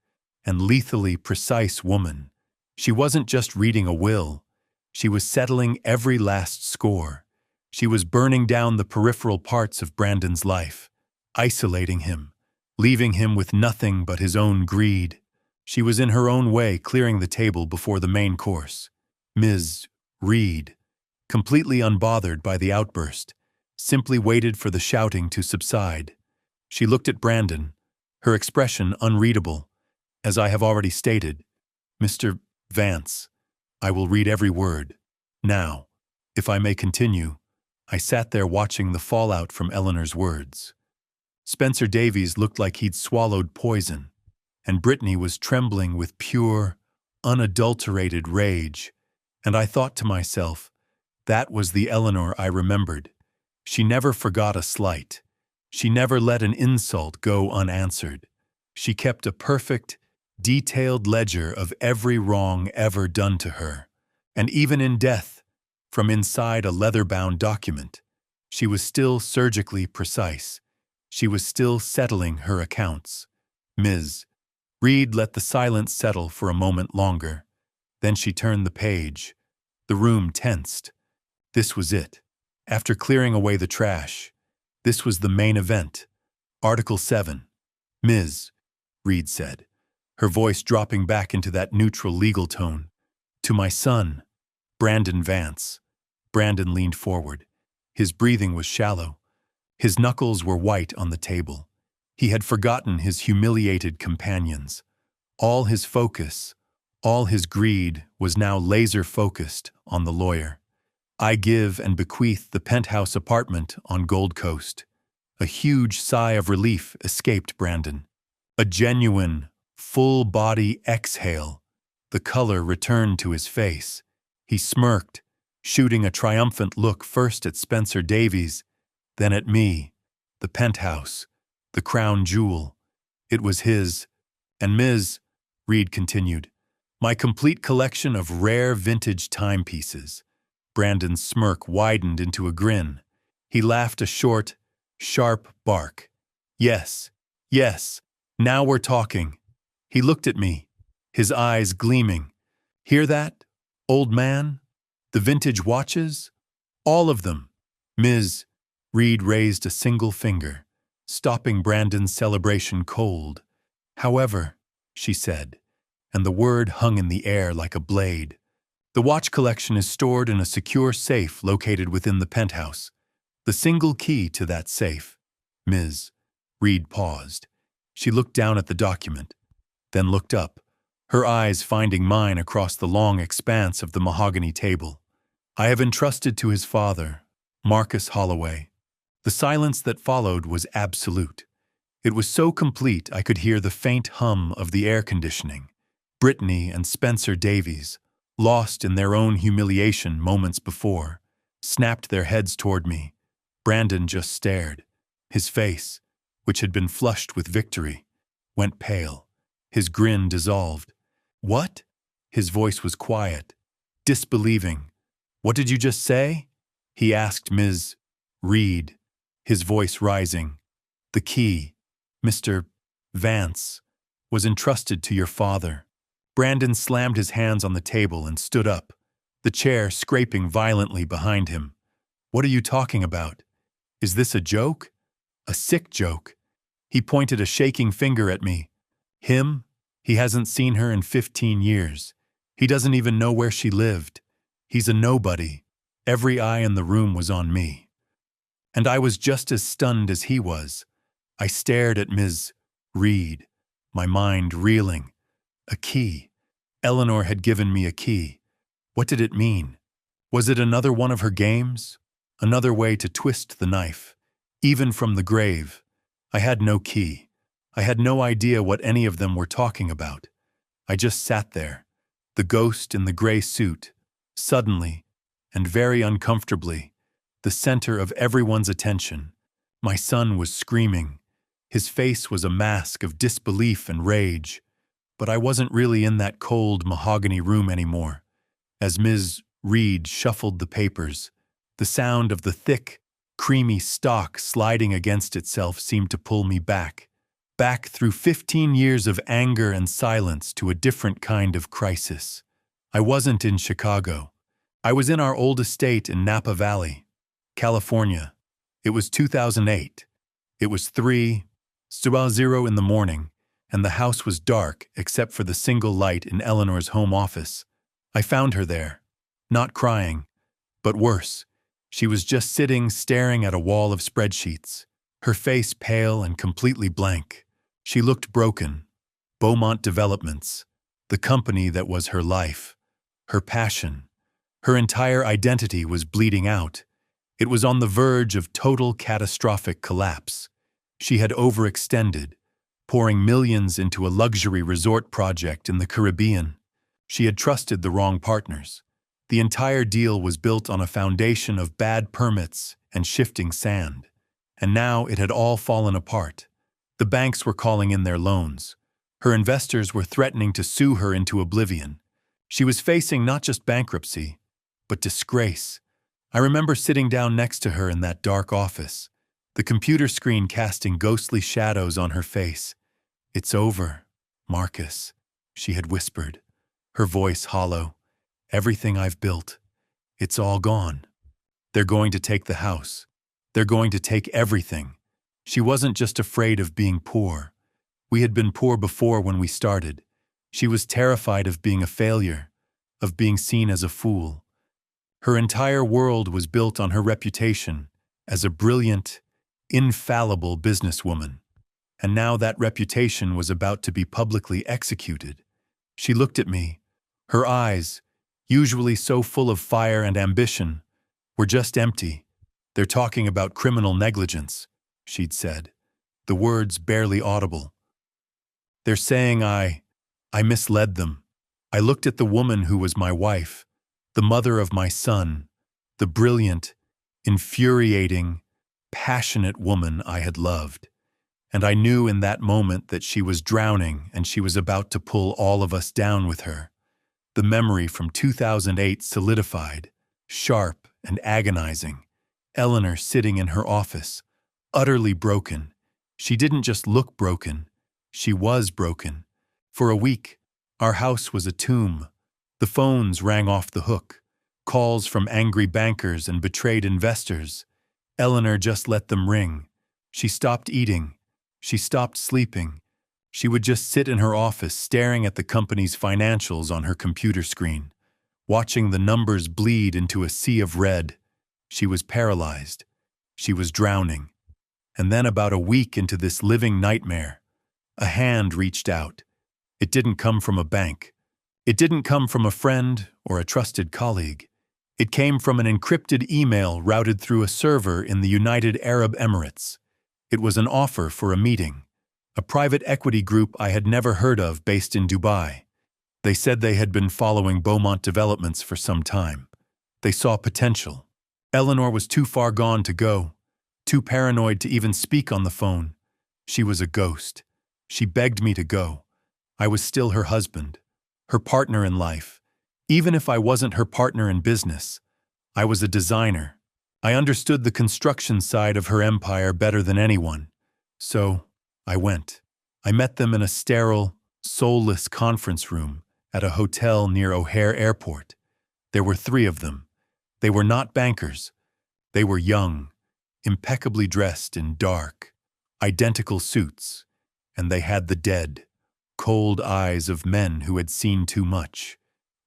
and lethally precise woman. She wasn't just reading a will. She was settling every last score. She was burning down the peripheral parts of Brandon's life, isolating him, leaving him with nothing but his own greed. She was in her own way clearing the table before the main course. Ms. Reed, completely unbothered by the outburst, simply waited for the shouting to subside. She looked at Brandon, her expression unreadable. As I have already stated, "Mr. Vance, I will read every word. Now, if I may continue, I sat there watching the fallout from Eleanor's words. Spencer Davies looked like he'd swallowed poison, and Brittany was trembling with pure, unadulterated rage, and I thought to myself, that was the Eleanor I remembered. She never forgot a slight. She never let an insult go unanswered. She kept a perfect, detailed ledger of every wrong ever done to her, and even in death, from inside a leather-bound document, she was still surgically precise. She was still settling her accounts. Ms. Reed let the silence settle for a moment longer. Then she turned the page. The room tensed. This was it. After clearing away the trash, this was the main event. Article 7. Ms. Reed said, her voice dropping back into that neutral legal tone. To my son, Brandon Vance. Brandon leaned forward. His breathing was shallow. His knuckles were white on the table. He had forgotten his humiliated companions. All his focus, all his greed was now laser-focused on the lawyer. I give and bequeath the penthouse apartment on Gold Coast. A huge sigh of relief escaped Brandon. A genuine, full-body exhale. The color returned to his face. He smirked, shooting a triumphant look first at Spencer Davies, then at me. The penthouse, the crown jewel. It was his. And Ms. Reed continued, my complete collection of rare vintage timepieces. Brandon's smirk widened into a grin. He laughed a short, sharp bark. Yes, yes, now we're talking. He looked at me, his eyes gleaming. Hear that, old man? The vintage watches? All of them. Ms. Reed raised a single finger, stopping Brandon's celebration cold. However, she said, and the word hung in the air like a blade. The watch collection is stored in a secure safe located within the penthouse. The single key to that safe. Ms. Reed paused. She looked down at the document, then looked up, her eyes finding mine across the long expanse of the mahogany table. I have entrusted to his father, Marcus Holloway. The silence that followed was absolute. It was so complete I could hear the faint hum of the air conditioning. Brittany and Spencer Davies, lost in their own humiliation moments before, snapped their heads toward me. Brandon just stared. His face, which had been flushed with victory, went pale. His grin dissolved. What? His voice was quiet, disbelieving. What did you just say? He asked Ms. Reed, his voice rising. The key, Mr. Vance, was entrusted to your father. Brandon slammed his hands on the table and stood up, the chair scraping violently behind him. What are you talking about? Is this a joke? A sick joke? He pointed a shaking finger at me. Him? He hasn't seen her in 15 years. He doesn't even know where she lived. He's a nobody. Every eye in the room was on me. And I was just as stunned as he was. I stared at Ms. Reed, my mind reeling. A key. Eleanor had given me a key. What did it mean? Was it another one of her games? Another way to twist the knife? Even from the grave. I had no key. I had no idea what any of them were talking about. I just sat there, the ghost in the gray suit, suddenly, and very uncomfortably, the center of everyone's attention. My son was screaming. His face was a mask of disbelief and rage. But I wasn't really in that cold mahogany room anymore. As Ms. Reed shuffled the papers, the sound of the thick, creamy stock sliding against itself seemed to pull me back through 15 years of anger and silence to a different kind of crisis. I wasn't in Chicago. I was in our old estate in Napa Valley, California. It was 2008. It was 3:00 in the morning, and the house was dark except for the single light in Eleanor's home office. I found her there, not crying, but worse. She was just sitting, staring at a wall of spreadsheets, her face pale and completely blank. She looked broken. Beaumont Developments, the company that was her life, her passion. Her entire identity was bleeding out. It was on the verge of total catastrophic collapse. She had overextended, pouring millions into a luxury resort project in the Caribbean. She had trusted the wrong partners. The entire deal was built on a foundation of bad permits and shifting sand. And now it had all fallen apart. The banks were calling in their loans. Her investors were threatening to sue her into oblivion. She was facing not just bankruptcy, but disgrace. I remember sitting down next to her in that dark office, the computer screen casting ghostly shadows on her face. "It's over, Marcus," she had whispered, her voice hollow. "Everything I've built, it's all gone. They're going to take the house. They're going to take everything." She wasn't just afraid of being poor. We had been poor before when we started. She was terrified of being a failure, of being seen as a fool. Her entire world was built on her reputation as a brilliant, infallible businesswoman. And now that reputation was about to be publicly executed. She looked at me. Her eyes, usually so full of fire and ambition, were just empty. "They're talking about criminal negligence," she'd said, the words barely audible. "They're saying I misled them. I looked at the woman who was my wife, the mother of my son, the brilliant, infuriating, passionate woman I had loved. And I knew in that moment that she was drowning and she was about to pull all of us down with her." The memory from 2008 solidified, sharp and agonizing. Eleanor sitting in her office, utterly broken. She didn't just look broken, she was broken. For a week, our house was a tomb. The phones rang off the hook, calls from angry bankers and betrayed investors. Eleanor just let them ring. She stopped eating. She stopped sleeping. She would just sit in her office staring at the company's financials on her computer screen, watching the numbers bleed into a sea of red. She was paralyzed. She was drowning. And then about a week into this living nightmare, a hand reached out. It didn't come from a bank. It didn't come from a friend or a trusted colleague. It came from an encrypted email routed through a server in the United Arab Emirates. It was an offer for a meeting. A private equity group I had never heard of based in Dubai. They said they had been following Beaumont developments for some time. They saw potential. Eleanor was too far gone to go, too paranoid to even speak on the phone. She was a ghost. She begged me to go. I was still her husband, her partner in life. Even if I wasn't her partner in business, I was a designer. I understood the construction side of her empire better than anyone. So I went. I met them in a sterile, soulless conference room at a hotel near O'Hare Airport. There were 3 of them. They were not bankers. They were young, impeccably dressed in dark, identical suits, and they had the dead, cold eyes of men who had seen too much.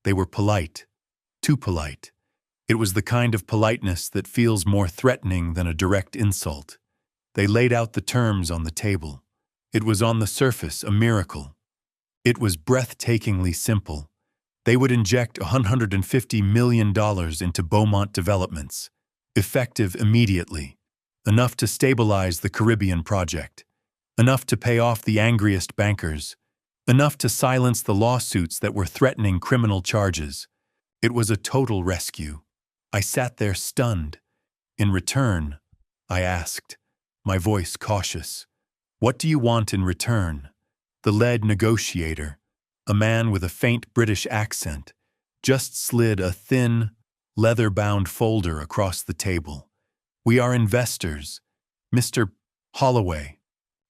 They were polite, too polite. It was the kind of politeness that feels more threatening than a direct insult. They laid out the terms on the table. It was on the surface a miracle. It was breathtakingly simple. They would inject $150 million into Beaumont developments, effective immediately, enough to stabilize the Caribbean project, enough to pay off the angriest bankers, enough to silence the lawsuits that were threatening criminal charges. It was a total rescue. I sat there stunned. In return, I asked, my voice cautious, "What do you want in return?" The lead negotiator, a man with a faint British accent, just slid a thin, leather-bound folder across the table. "We are investors, Mr. Holloway.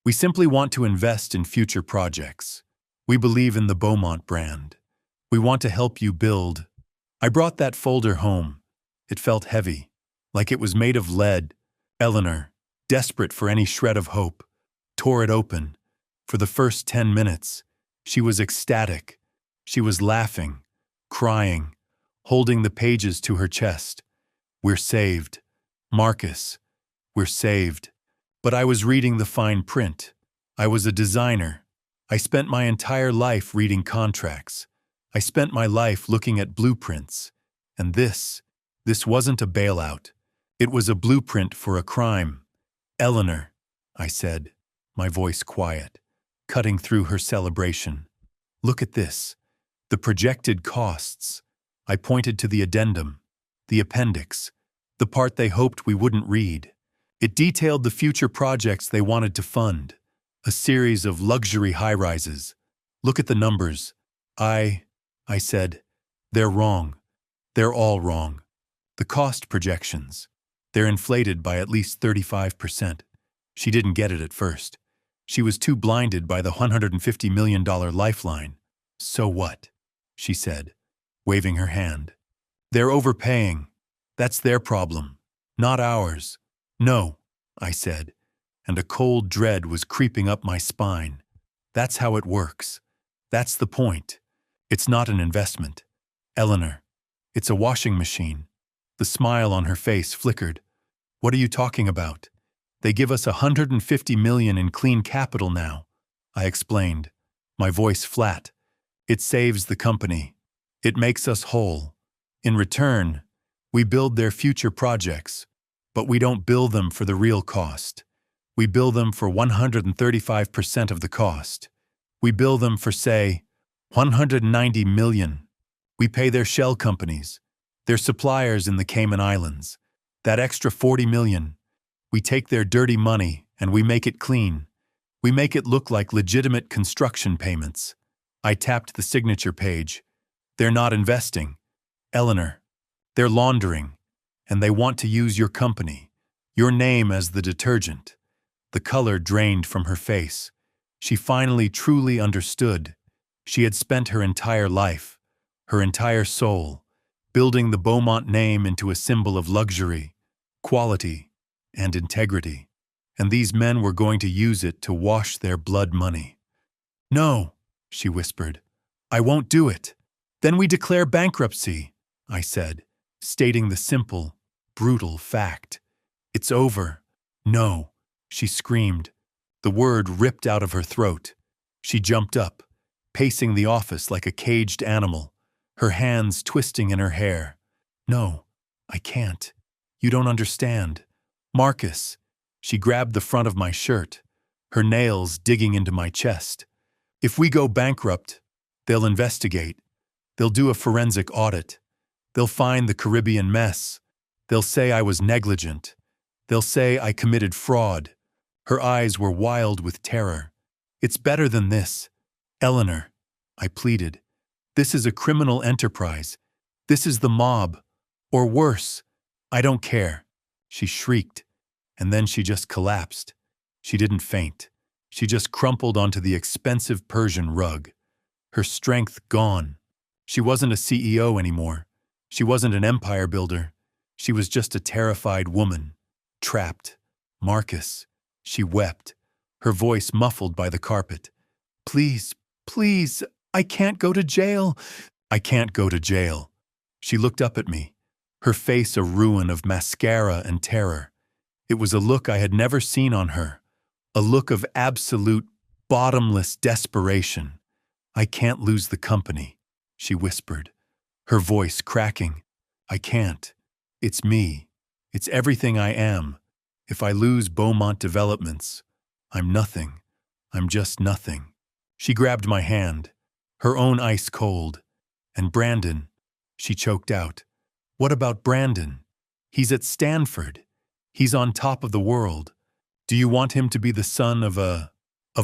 We simply want to invest in future projects. We believe in the Beaumont brand. We want to help you build." I brought that folder home. It felt heavy, like it was made of lead. Eleanor, desperate for any shred of hope, tore it open. For the first 10 minutes, she was ecstatic. She was laughing, crying, holding the pages to her chest. "We're saved. Marcus, we're saved." But I was reading the fine print. I was a designer. I spent my entire life reading contracts. I spent my life looking at blueprints, and this wasn't a bailout. It was a blueprint for a crime. Eleanor, I said, my voice quiet, cutting through her celebration. Look at this. The projected costs. I pointed to the addendum, the appendix, the part they hoped we wouldn't read. It detailed the future projects they wanted to fund, a series of luxury high-rises. Look at the numbers. I said, they're wrong. They're all wrong. The cost projections. They're inflated by at least 35%. She didn't get it at first. She was too blinded by the $150 million lifeline. So what? She said, waving her hand. They're overpaying. That's their problem, not ours. No, I said, and a cold dread was creeping up my spine. That's how it works. That's the point. It's not an investment. Eleanor, it's a washing machine. The smile on her face flickered. What are you talking about? They give us $150 million in clean capital now, I explained, my voice flat. It saves the company. It makes us whole. In return, we build their future projects, but we don't bill them for the real cost. We bill them for 135% of the cost. We bill them for, say, $190 million. We pay their shell companies, their suppliers in the Cayman Islands. That extra $40 million, we take their dirty money and we make it clean. We make it look like legitimate construction payments. I tapped the signature page. They're not investing. Eleanor, they're laundering, and they want to use your company, your name as the detergent. The color drained from her face. She finally truly understood. She had spent her entire life, her entire soul, building the Beaumont name into a symbol of luxury, quality, and integrity. And these men were going to use it to wash their blood money. No, she whispered. I won't do it. Then we declare bankruptcy, I said, stating the simple, brutal fact. It's over. No, she screamed. The word ripped out of her throat. She jumped up, pacing the office like a caged animal, her hands twisting in her hair. No, I can't. You don't understand. Marcus. She grabbed the front of my shirt, her nails digging into my chest. If we go bankrupt, they'll investigate. They'll do a forensic audit. They'll find the Caribbean mess. They'll say I was negligent. They'll say I committed fraud. Her eyes were wild with terror. It's better than this. Eleanor, I pleaded. This is a criminal enterprise. This is the mob. Or worse. I don't care. She shrieked, and then she just collapsed. She didn't faint. She just crumpled onto the expensive Persian rug. Her strength gone. She wasn't a CEO anymore. She wasn't an empire builder. She was just a terrified woman. Trapped. Marcus. She wept, her voice muffled by the carpet. Please, please, I can't go to jail. I can't go to jail. She looked up at me, her face a ruin of mascara and terror. It was a look I had never seen on her, a look of absolute, bottomless desperation. I can't lose the company, she whispered, her voice cracking. I can't. It's me. It's everything I am. If I lose Beaumont Developments, I'm nothing. I'm just nothing. She grabbed my hand, her own ice cold. And Brandon, she choked out. What about Brandon? He's at Stanford. He's on top of the world. Do you want him to be the son of a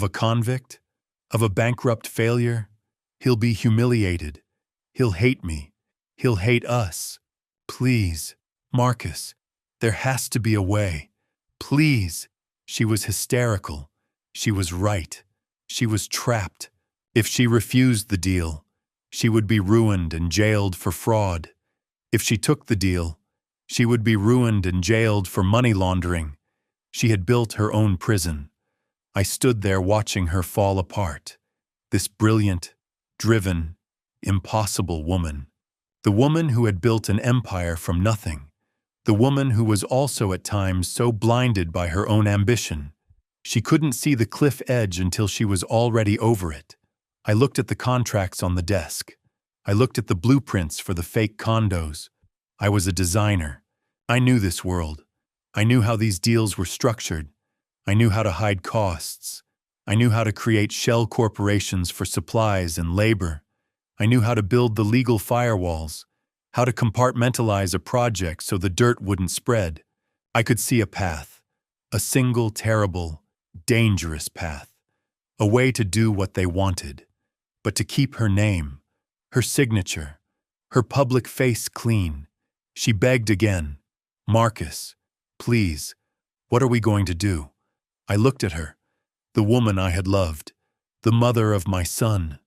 convict? Of a bankrupt failure? He'll be humiliated. He'll hate me. He'll hate us. Please, Marcus, there has to be a way. Please. She was hysterical. She was right. She was trapped. If she refused the deal, she would be ruined and jailed for fraud. If she took the deal, she would be ruined and jailed for money laundering. She had built her own prison. I stood there watching her fall apart. This brilliant, driven, impossible woman. The woman who had built an empire from nothing. The woman who was also at times so blinded by her own ambition. She couldn't see the cliff edge until she was already over it. I looked at the contracts on the desk. I looked at the blueprints for the fake condos. I was a designer. I knew this world. I knew how these deals were structured. I knew how to hide costs. I knew how to create shell corporations for supplies and labor. I knew how to build the legal firewalls, how to compartmentalize a project so the dirt wouldn't spread. I could see a path, a single, terrible, dangerous path, a way to do what they wanted, but to keep her name, her signature, her public face clean. She begged again, "Marcus, please, what are we going to do?" I looked at her, the woman I had loved, the mother of my son,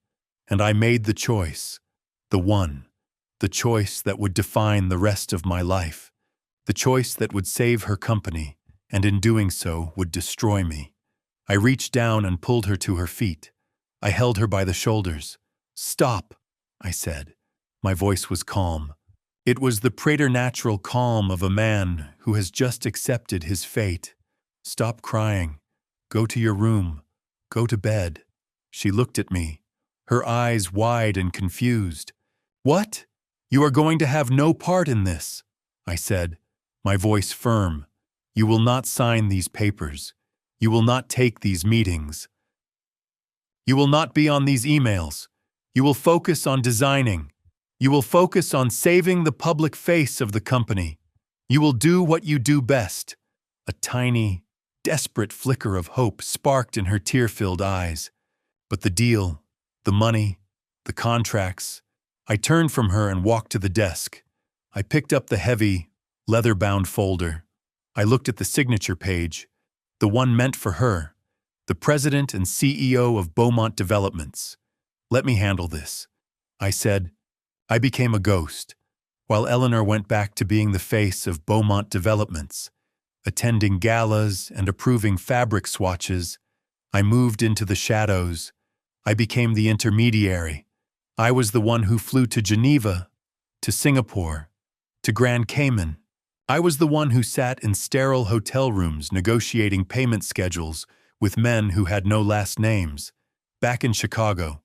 and I made the choice, the choice that would define the rest of my life, the choice that would save her company, and in doing so would destroy me. I reached down and pulled her to her feet. I held her by the shoulders. "Stop," I said. My voice was calm. It was the preternatural calm of a man who has just accepted his fate. "Stop crying. Go to your room. Go to bed." She looked at me, her eyes wide and confused. "What? You are going to have no part in this," I said, my voice firm. "You will not sign these papers. You will not take these meetings. You will not be on these emails. You will focus on designing. You will focus on saving the public face of the company. You will do what you do best." A tiny, desperate flicker of hope sparked in her tear-filled eyes. But the deal, the money, the contracts. I turned from her and walked to the desk. I picked up the heavy, leather-bound folder. I looked at the signature page, the one meant for her, the president and CEO of Beaumont Developments. "Let me handle this," I said. I became a ghost, while Eleanor went back to being the face of Beaumont Developments. Attending galas and approving fabric swatches, I moved into the shadows. I became the intermediary. I was the one who flew to Geneva, to Singapore, to Grand Cayman. I was the one who sat in sterile hotel rooms negotiating payment schedules with men who had no last names. Back in Chicago,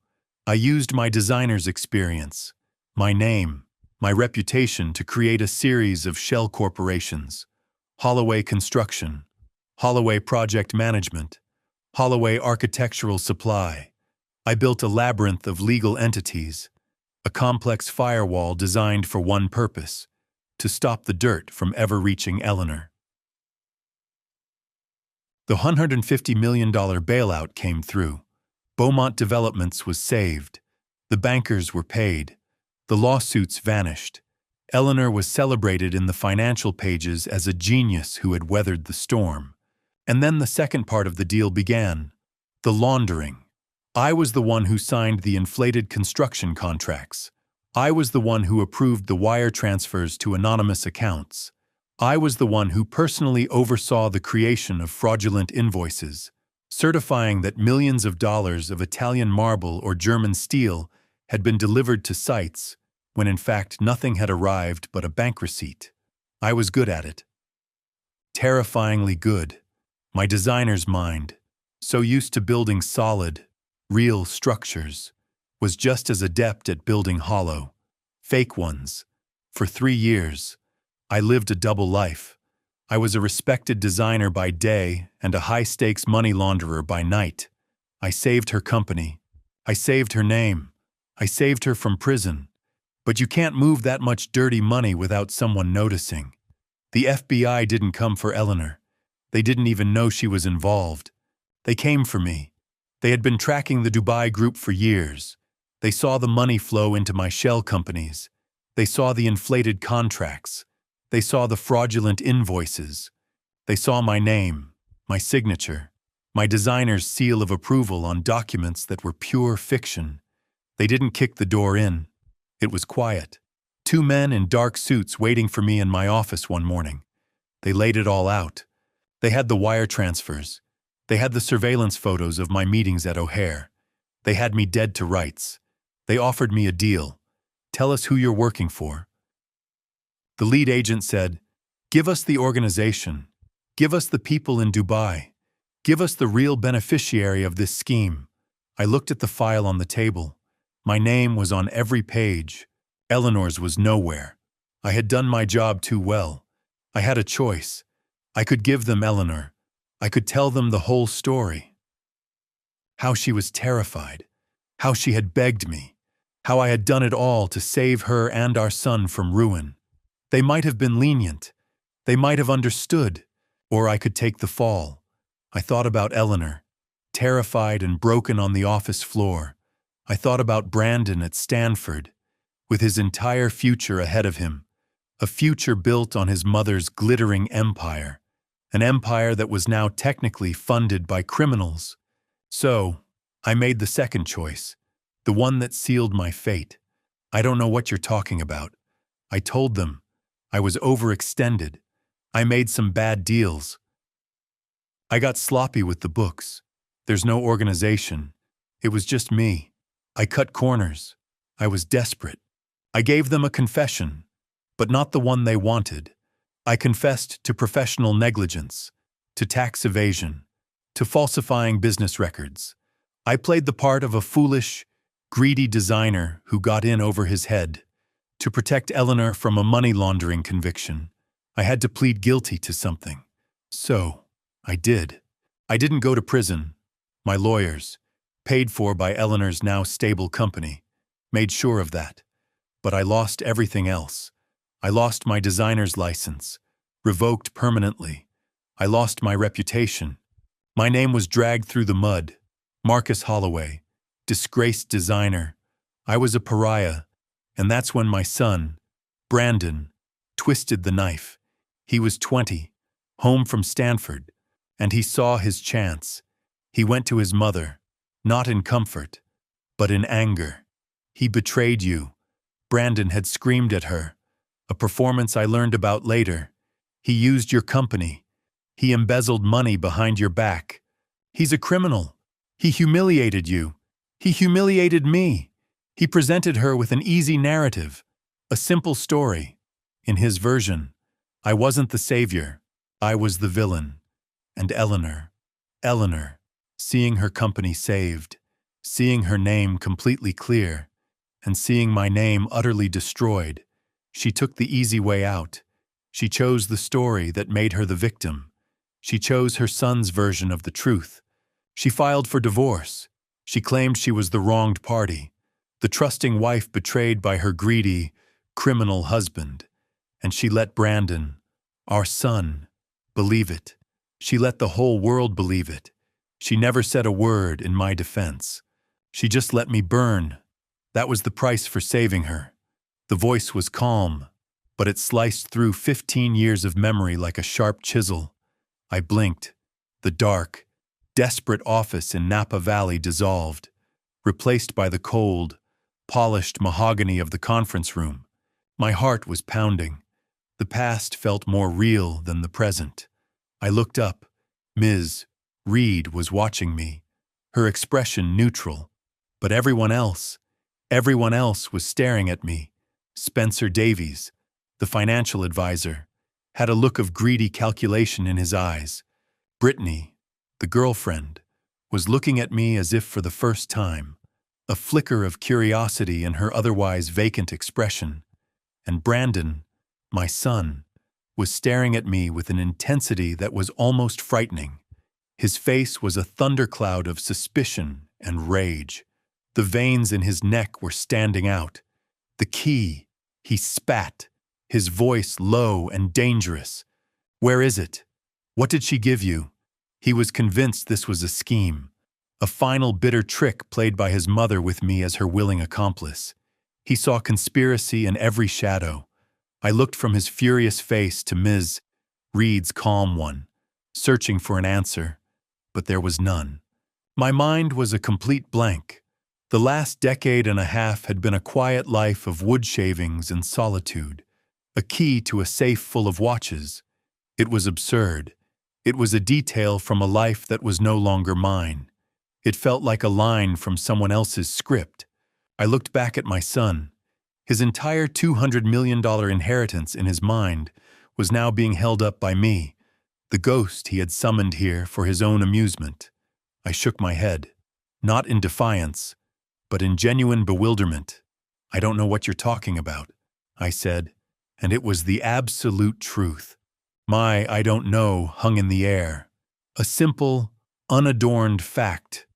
I used my designer's experience, my name, my reputation to create a series of shell corporations: Holloway Construction, Holloway Project Management, Holloway Architectural Supply. I built a labyrinth of legal entities, a complex firewall designed for one purpose: to stop the dirt from ever reaching Eleanor. The $150 million bailout came through. Beaumont Developments was saved. The bankers were paid. The lawsuits vanished. Eleanor was celebrated in the financial pages as a genius who had weathered the storm. And then the second part of the deal began: the laundering. I was the one who signed the inflated construction contracts. I was the one who approved the wire transfers to anonymous accounts. I was the one who personally oversaw the creation of fraudulent invoices, certifying that millions of dollars of Italian marble or German steel had been delivered to sites, when in fact nothing had arrived but a bank receipt. I was good at it. Terrifyingly good. My designer's mind, so used to building solid, real structures, was just as adept at building hollow, fake ones. For 3 years, I lived a double life. I was a respected designer by day and a high-stakes money launderer by night. I saved her company. I saved her name. I saved her from prison. But you can't move that much dirty money without someone noticing. The FBI didn't come for Eleanor. They didn't even know she was involved. They came for me. They had been tracking the Dubai group for years. They saw the money flow into my shell companies. They saw the inflated contracts. They saw the fraudulent invoices. They saw my name, my signature, my designer's seal of approval on documents that were pure fiction. They didn't kick the door in. It was quiet. 2 men in dark suits waiting for me in my office one morning. They laid it all out. They had the wire transfers. They had the surveillance photos of my meetings at O'Hare. They had me dead to rights. They offered me a deal. "Tell us who you're working for." The lead agent said, "Give us the organization. Give us the people in Dubai. Give us the real beneficiary of this scheme." I looked at the file on the table. My name was on every page. Eleanor's was nowhere. I had done my job too well. I had a choice. I could give them Eleanor. I could tell them the whole story. How she was terrified. How she had begged me. How I had done it all to save her and our son from ruin. They might have been lenient. They might have understood. Or I could take the fall. I thought about Eleanor, terrified and broken on the office floor. I thought about Brandon at Stanford, with his entire future ahead of him, a future built on his mother's glittering empire, an empire that was now technically funded by criminals. So, I made the second choice, the one that sealed my fate. I don't know what you're talking about. I told them. I was overextended. I made some bad deals. I got sloppy with the books. There's no organization. It was just me. I cut corners. I was desperate. I gave them a confession, but not the one they wanted. I confessed to professional negligence, to tax evasion, to falsifying business records. I played the part of a foolish, greedy designer who got in over his head. To protect Eleanor from a money laundering conviction, I had to plead guilty to something. So, I did. I didn't go to prison. My lawyers, paid for by Eleanor's now stable company, made sure of that. But I lost everything else. I lost my designer's license, revoked permanently. I lost my reputation. My name was dragged through the mud. Marcus Holloway, disgraced designer. I was a pariah, and that's when my son, Brandon, twisted the knife. He was 20, home from Stanford, and he saw his chance. He went to his mother, not in comfort, but in anger. He betrayed you. Brandon had screamed at her, a performance I learned about later. He used your company. He embezzled money behind your back. He's a criminal. He humiliated you. He humiliated me. He presented her with an easy narrative, a simple story. In his version, I wasn't the savior. I was the villain. And Eleanor, seeing her company saved, seeing her name completely clear, and seeing my name utterly destroyed, she took the easy way out. She chose the story that made her the victim. She chose her son's version of the truth. She filed for divorce. She claimed she was the wronged party, the trusting wife betrayed by her greedy, criminal husband. And she let Brandon, our son, believe it. She let the whole world believe it. She never said a word in my defense. She just let me burn. That was the price for saving her. The voice was calm, but it sliced through 15 years of memory like a sharp chisel. I blinked. The dark, desperate office in Napa Valley dissolved, replaced by the cold, polished mahogany of the conference room. My heart was pounding. The past felt more real than the present. I looked up. Ms. Reed was watching me, her expression neutral. But everyone else was staring at me. Spencer Davies, the financial advisor, had a look of greedy calculation in his eyes. Brittany, the girlfriend, was looking at me as if for the first time, a flicker of curiosity in her otherwise vacant expression. And Brandon, my son, was staring at me with an intensity that was almost frightening. His face was a thundercloud of suspicion and rage. The veins in his neck were standing out. The key, he spat, his voice low and dangerous. "Where is it? What did she give you?" He was convinced this was a scheme, a final bitter trick played by his mother with me as her willing accomplice. He saw conspiracy in every shadow. I looked from his furious face to Ms. Reed's calm one, searching for an answer, but there was none. My mind was a complete blank. The last decade and a half had been a quiet life of wood shavings and solitude, a key to a safe full of watches. It was absurd. It was a detail from a life that was no longer mine. It felt like a line from someone else's script. I looked back at my son. His entire $200 million inheritance in his mind was now being held up by me, the ghost he had summoned here for his own amusement. I shook my head, not in defiance, but in genuine bewilderment. "I don't know what you're talking about," I said, and it was the absolute truth. My "I don't know" hung in the air. A simple, unadorned fact.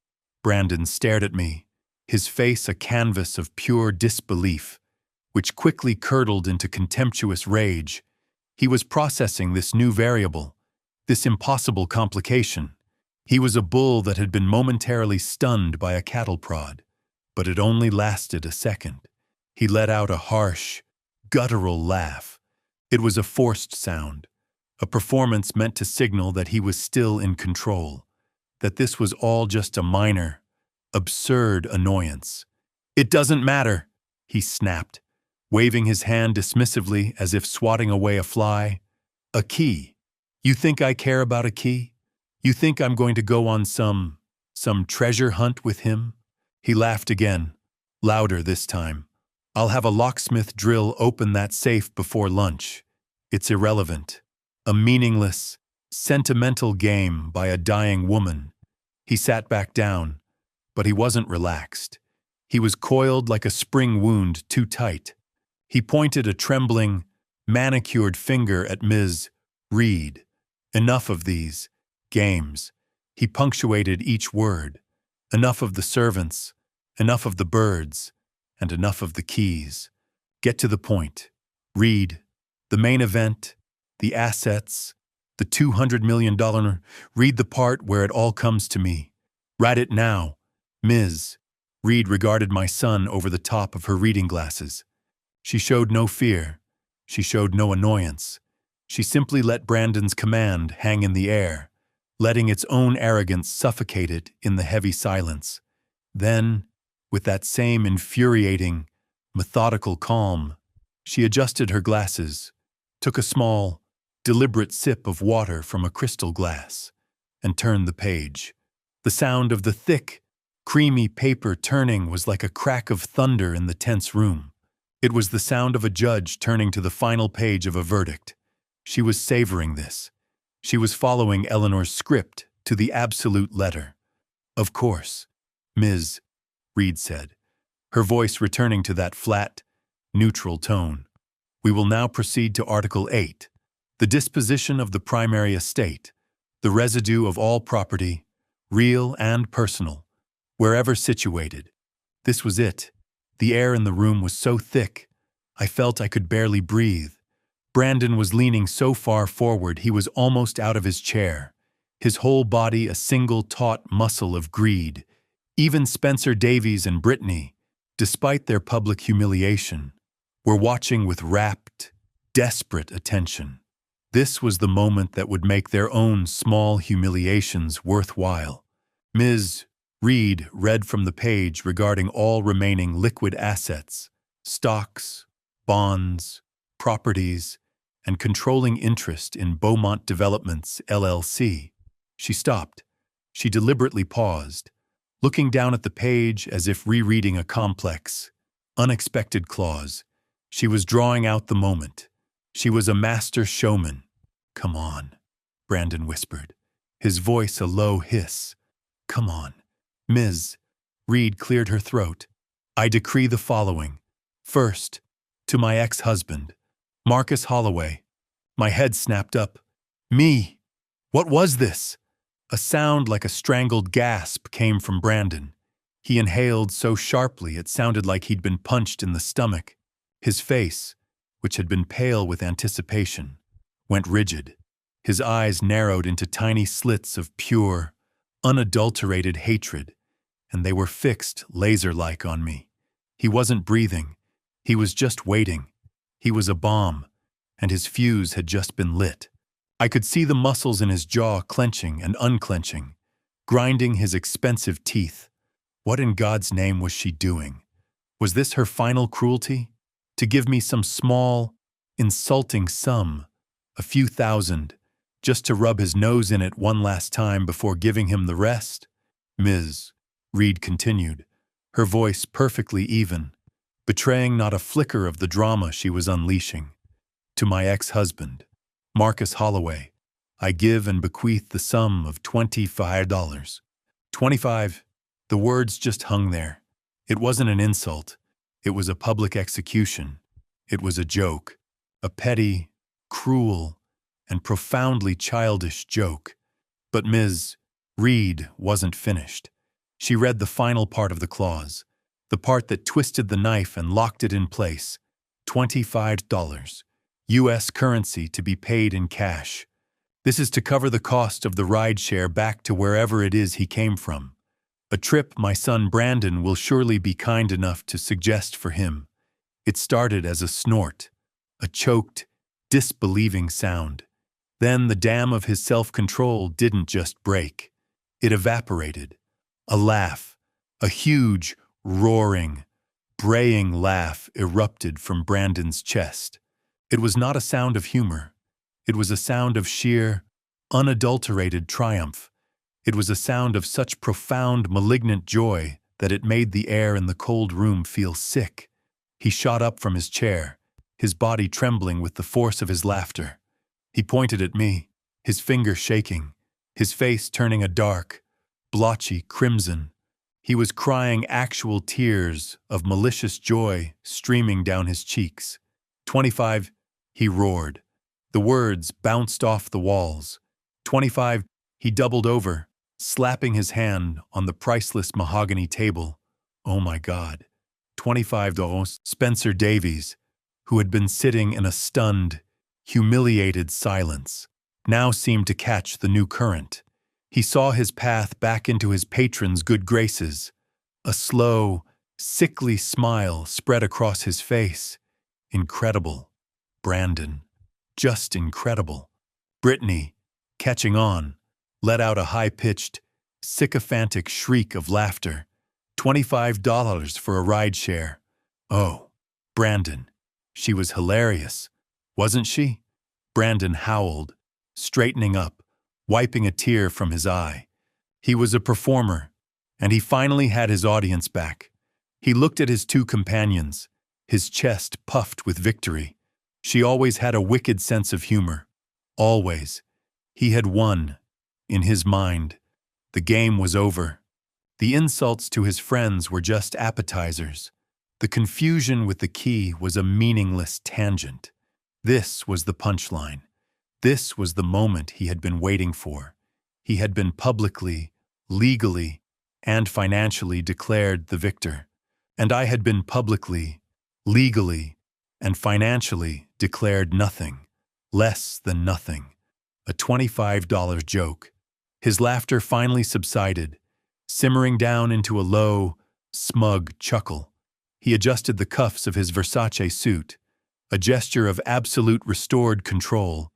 Brandon stared at me, his face a canvas of pure disbelief, which quickly curdled into contemptuous rage. He was processing this new variable, this impossible complication. He was a bull that had been momentarily stunned by a cattle prod, but it only lasted a second. He let out a harsh, guttural laugh. It was a forced sound, a performance meant to signal that he was still in control, that this was all just a minor, absurd annoyance. "It doesn't matter," he snapped, waving his hand dismissively as if swatting away a fly. "A key. You think I care about a key? You think I'm going to go on some treasure hunt with him?" He laughed again, louder this time. "I'll have a locksmith drill open that safe before lunch. It's irrelevant. A meaningless, sentimental game by a dying woman." He sat back down, but he wasn't relaxed. He was coiled like a spring wound too tight. He pointed a trembling, manicured finger at Ms. Reed. "Enough of these games." He punctuated each word. "Enough of the servants, enough of the birds, and enough of the keys. Get to the point. Read the main event, the assets, the $200 million. Read the part where it all comes to me. Write it now." Ms. Reed regarded my son over the top of her reading glasses. She showed no fear. She showed no annoyance. She simply let Brandon's command hang in the air, letting its own arrogance suffocate it in the heavy silence. Then, with that same infuriating, methodical calm, she adjusted her glasses, took a small, deliberate sip of water from a crystal glass, and turned the page. The sound of the thick, creamy paper turning was like a crack of thunder in the tense room. It was the sound of a judge turning to the final page of a verdict. She was savoring this. She was following Eleanor's script to the absolute letter. "Of course," Ms. Reed said, her voice returning to that flat, neutral tone. "We will now proceed to Article 8, the disposition of the primary estate, the residue of all property, real and personal, wherever situated." This was it. The air in the room was so thick, I felt I could barely breathe. Brandon was leaning so far forward he was almost out of his chair, his whole body a single taut muscle of greed. Even Spencer Davies and Brittany, despite their public humiliation, were watching with rapt, desperate attention. This was the moment that would make their own small humiliations worthwhile. Ms. Reed read from the page regarding all remaining liquid assets, stocks, bonds, properties, and controlling interest in Beaumont Developments, LLC. She stopped. She deliberately paused, looking down at the page as if rereading a complex, unexpected clause. She was drawing out the moment. She was a master showman. "Come on," Brandon whispered, his voice a low hiss. "Come on." Ms. Reed cleared her throat. "I decree the following. First, to my ex-husband, Marcus Holloway." My head snapped up. "Me? What was this?" A sound like a strangled gasp came from Brandon. He inhaled so sharply it sounded like he'd been punched in the stomach. His face, which had been pale with anticipation, went rigid. His eyes narrowed into tiny slits of pure, unadulterated hatred, and they were fixed laser-like on me. He wasn't breathing. He was just waiting. He was a bomb, and his fuse had just been lit. I could see the muscles in his jaw clenching and unclenching, grinding his expensive teeth. What in God's name was she doing? Was this her final cruelty? To give me some small, insulting sum, a few thousand, just to rub his nose in it one last time before giving him the rest? Ms. Reed continued, her voice perfectly even, betraying not a flicker of the drama she was unleashing. "To my ex-husband, Marcus Holloway, I give and bequeath the sum of $25. 25. The words just hung there, It wasn't an insult. It was a public execution. It was a joke. A petty, cruel, and profoundly childish joke. But Ms. Reed wasn't finished. She read the final part of the clause, the part that twisted the knife and locked it in place. $25, U.S. currency to be paid in cash. This is to cover the cost of the rideshare back to wherever it is he came from. A trip my son Brandon will surely be kind enough to suggest for him. It started as a snort, a choked, disbelieving sound. Then the dam of his self-control didn't just break. It evaporated. A laugh, a huge, roaring, braying laugh erupted from Brandon's chest. It was not a sound of humor. It was a sound of sheer, unadulterated triumph. It was a sound of such profound, malignant joy that it made the air in the cold room feel sick. He shot up from his chair, his body trembling with the force of his laughter. He pointed at me, his finger shaking, his face turning a dark, blotchy crimson. He was crying actual tears of malicious joy streaming down his cheeks. 25, he roared. The words bounced off the walls. 25, he doubled over, slapping his hand on the priceless mahogany table. Oh my God. $25. Spencer Davies, who had been sitting in a stunned, humiliated silence, now seemed to catch the new current. He saw his path back into his patron's good graces. A slow, sickly smile spread across his face. Incredible. Brandon. Just incredible. Brittany, catching on, let out a high-pitched, sycophantic shriek of laughter. $25 for a rideshare. Oh, Brandon. She was hilarious, wasn't she? Brandon howled, straightening up, wiping a tear from his eye. He was a performer, and he finally had his audience back. He looked at his two companions, his chest puffed with victory. She always had a wicked sense of humor. Always. He had won. In his mind. The game was over. The insults to his friends were just appetizers. The confusion with the key was a meaningless tangent. This was the punchline. This was the moment he had been waiting for. He had been publicly, legally, and financially declared the victor. And I had been publicly, legally, and financially declared nothing, less than nothing. A $25 joke. His laughter finally subsided, simmering down into a low, smug chuckle. He adjusted the cuffs of his Versace suit, a gesture of absolute restored control.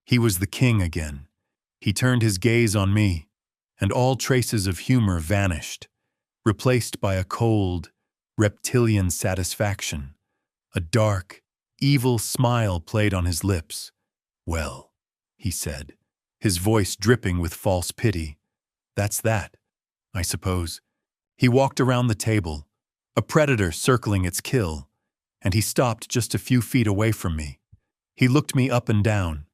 He was the king again. He turned his gaze on me, and all traces of humor vanished, replaced by a cold, reptilian satisfaction. A dark, evil smile played on his lips. Well, he said, his voice dripping with false pity. That's that, I suppose. He walked around the table, a predator circling its kill, and he stopped just a few feet away from me. He looked me up and down,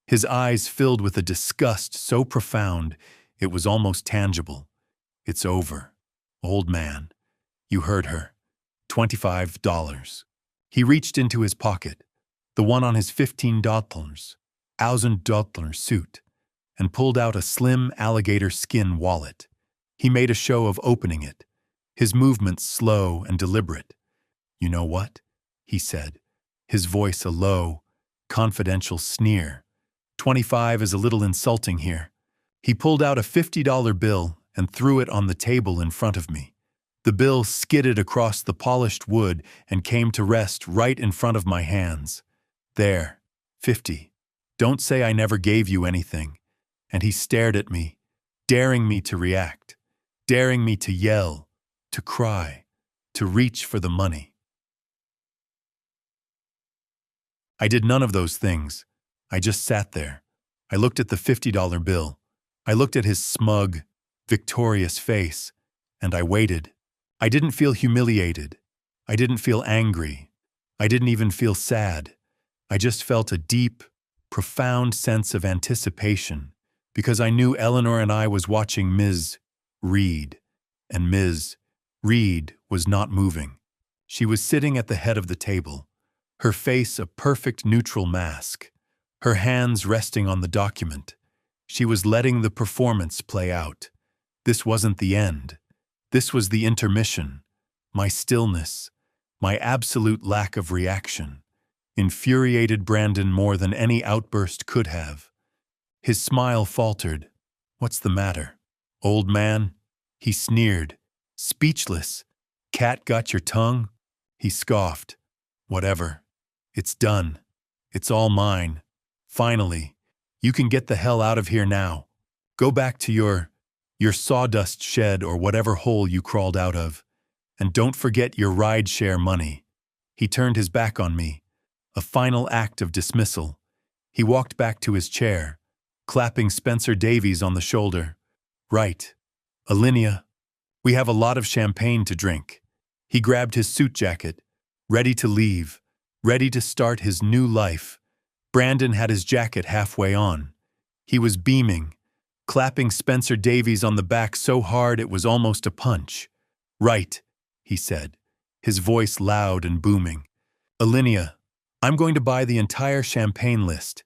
his eyes filled with a disgust so profound it was almost tangible. It's over, old man. You heard her. $25. He reached into his pocket, the one on his $15,000 suit, and pulled out a slim alligator skin wallet. He made a show of opening it, his movements slow and deliberate. You know what? He said, his voice a low, confidential sneer. 25 is a little insulting here. He pulled out a $50 bill and threw it on the table in front of me. The bill skidded across the polished wood and came to rest right in front of my hands. There, 50. Don't say I never gave you anything. And he stared at me, daring me to react, daring me to yell, to cry, to reach for the money. I did none of those things. I just sat there. I looked at the $50 bill. I looked at his smug, victorious face, and I waited. I didn't feel humiliated. I didn't feel angry. I didn't even feel sad. I just felt a deep, profound sense of anticipation, because I knew Eleanor and I was watching Ms. Reed, and Ms. Reed was not moving. She was sitting at the head of the table, her face a perfect neutral mask, her hands resting on the document. She was letting the performance play out. This wasn't the end. This was the intermission. My stillness, my absolute lack of reaction, infuriated Brandon more than any outburst could have. His smile faltered. "What's the matter, old man?" He sneered. "Speechless. Cat got your tongue?" He scoffed. "Whatever. It's done. It's all mine. Finally. You can get the hell out of here now. Go back to your sawdust shed or whatever hole you crawled out of. And don't forget your ride-share money." He turned his back on me. A final act of dismissal. He walked back to his chair, clapping Spencer Davies on the shoulder. "Right. Alinea, we have a lot of champagne to drink." He grabbed his suit jacket, ready to leave, ready to start his new life. Brandon had his jacket halfway on. He was beaming, clapping Spencer Davies on the back so hard it was almost a punch. "Right," he said, his voice loud and booming. "Alinea, I'm going to buy the entire champagne list.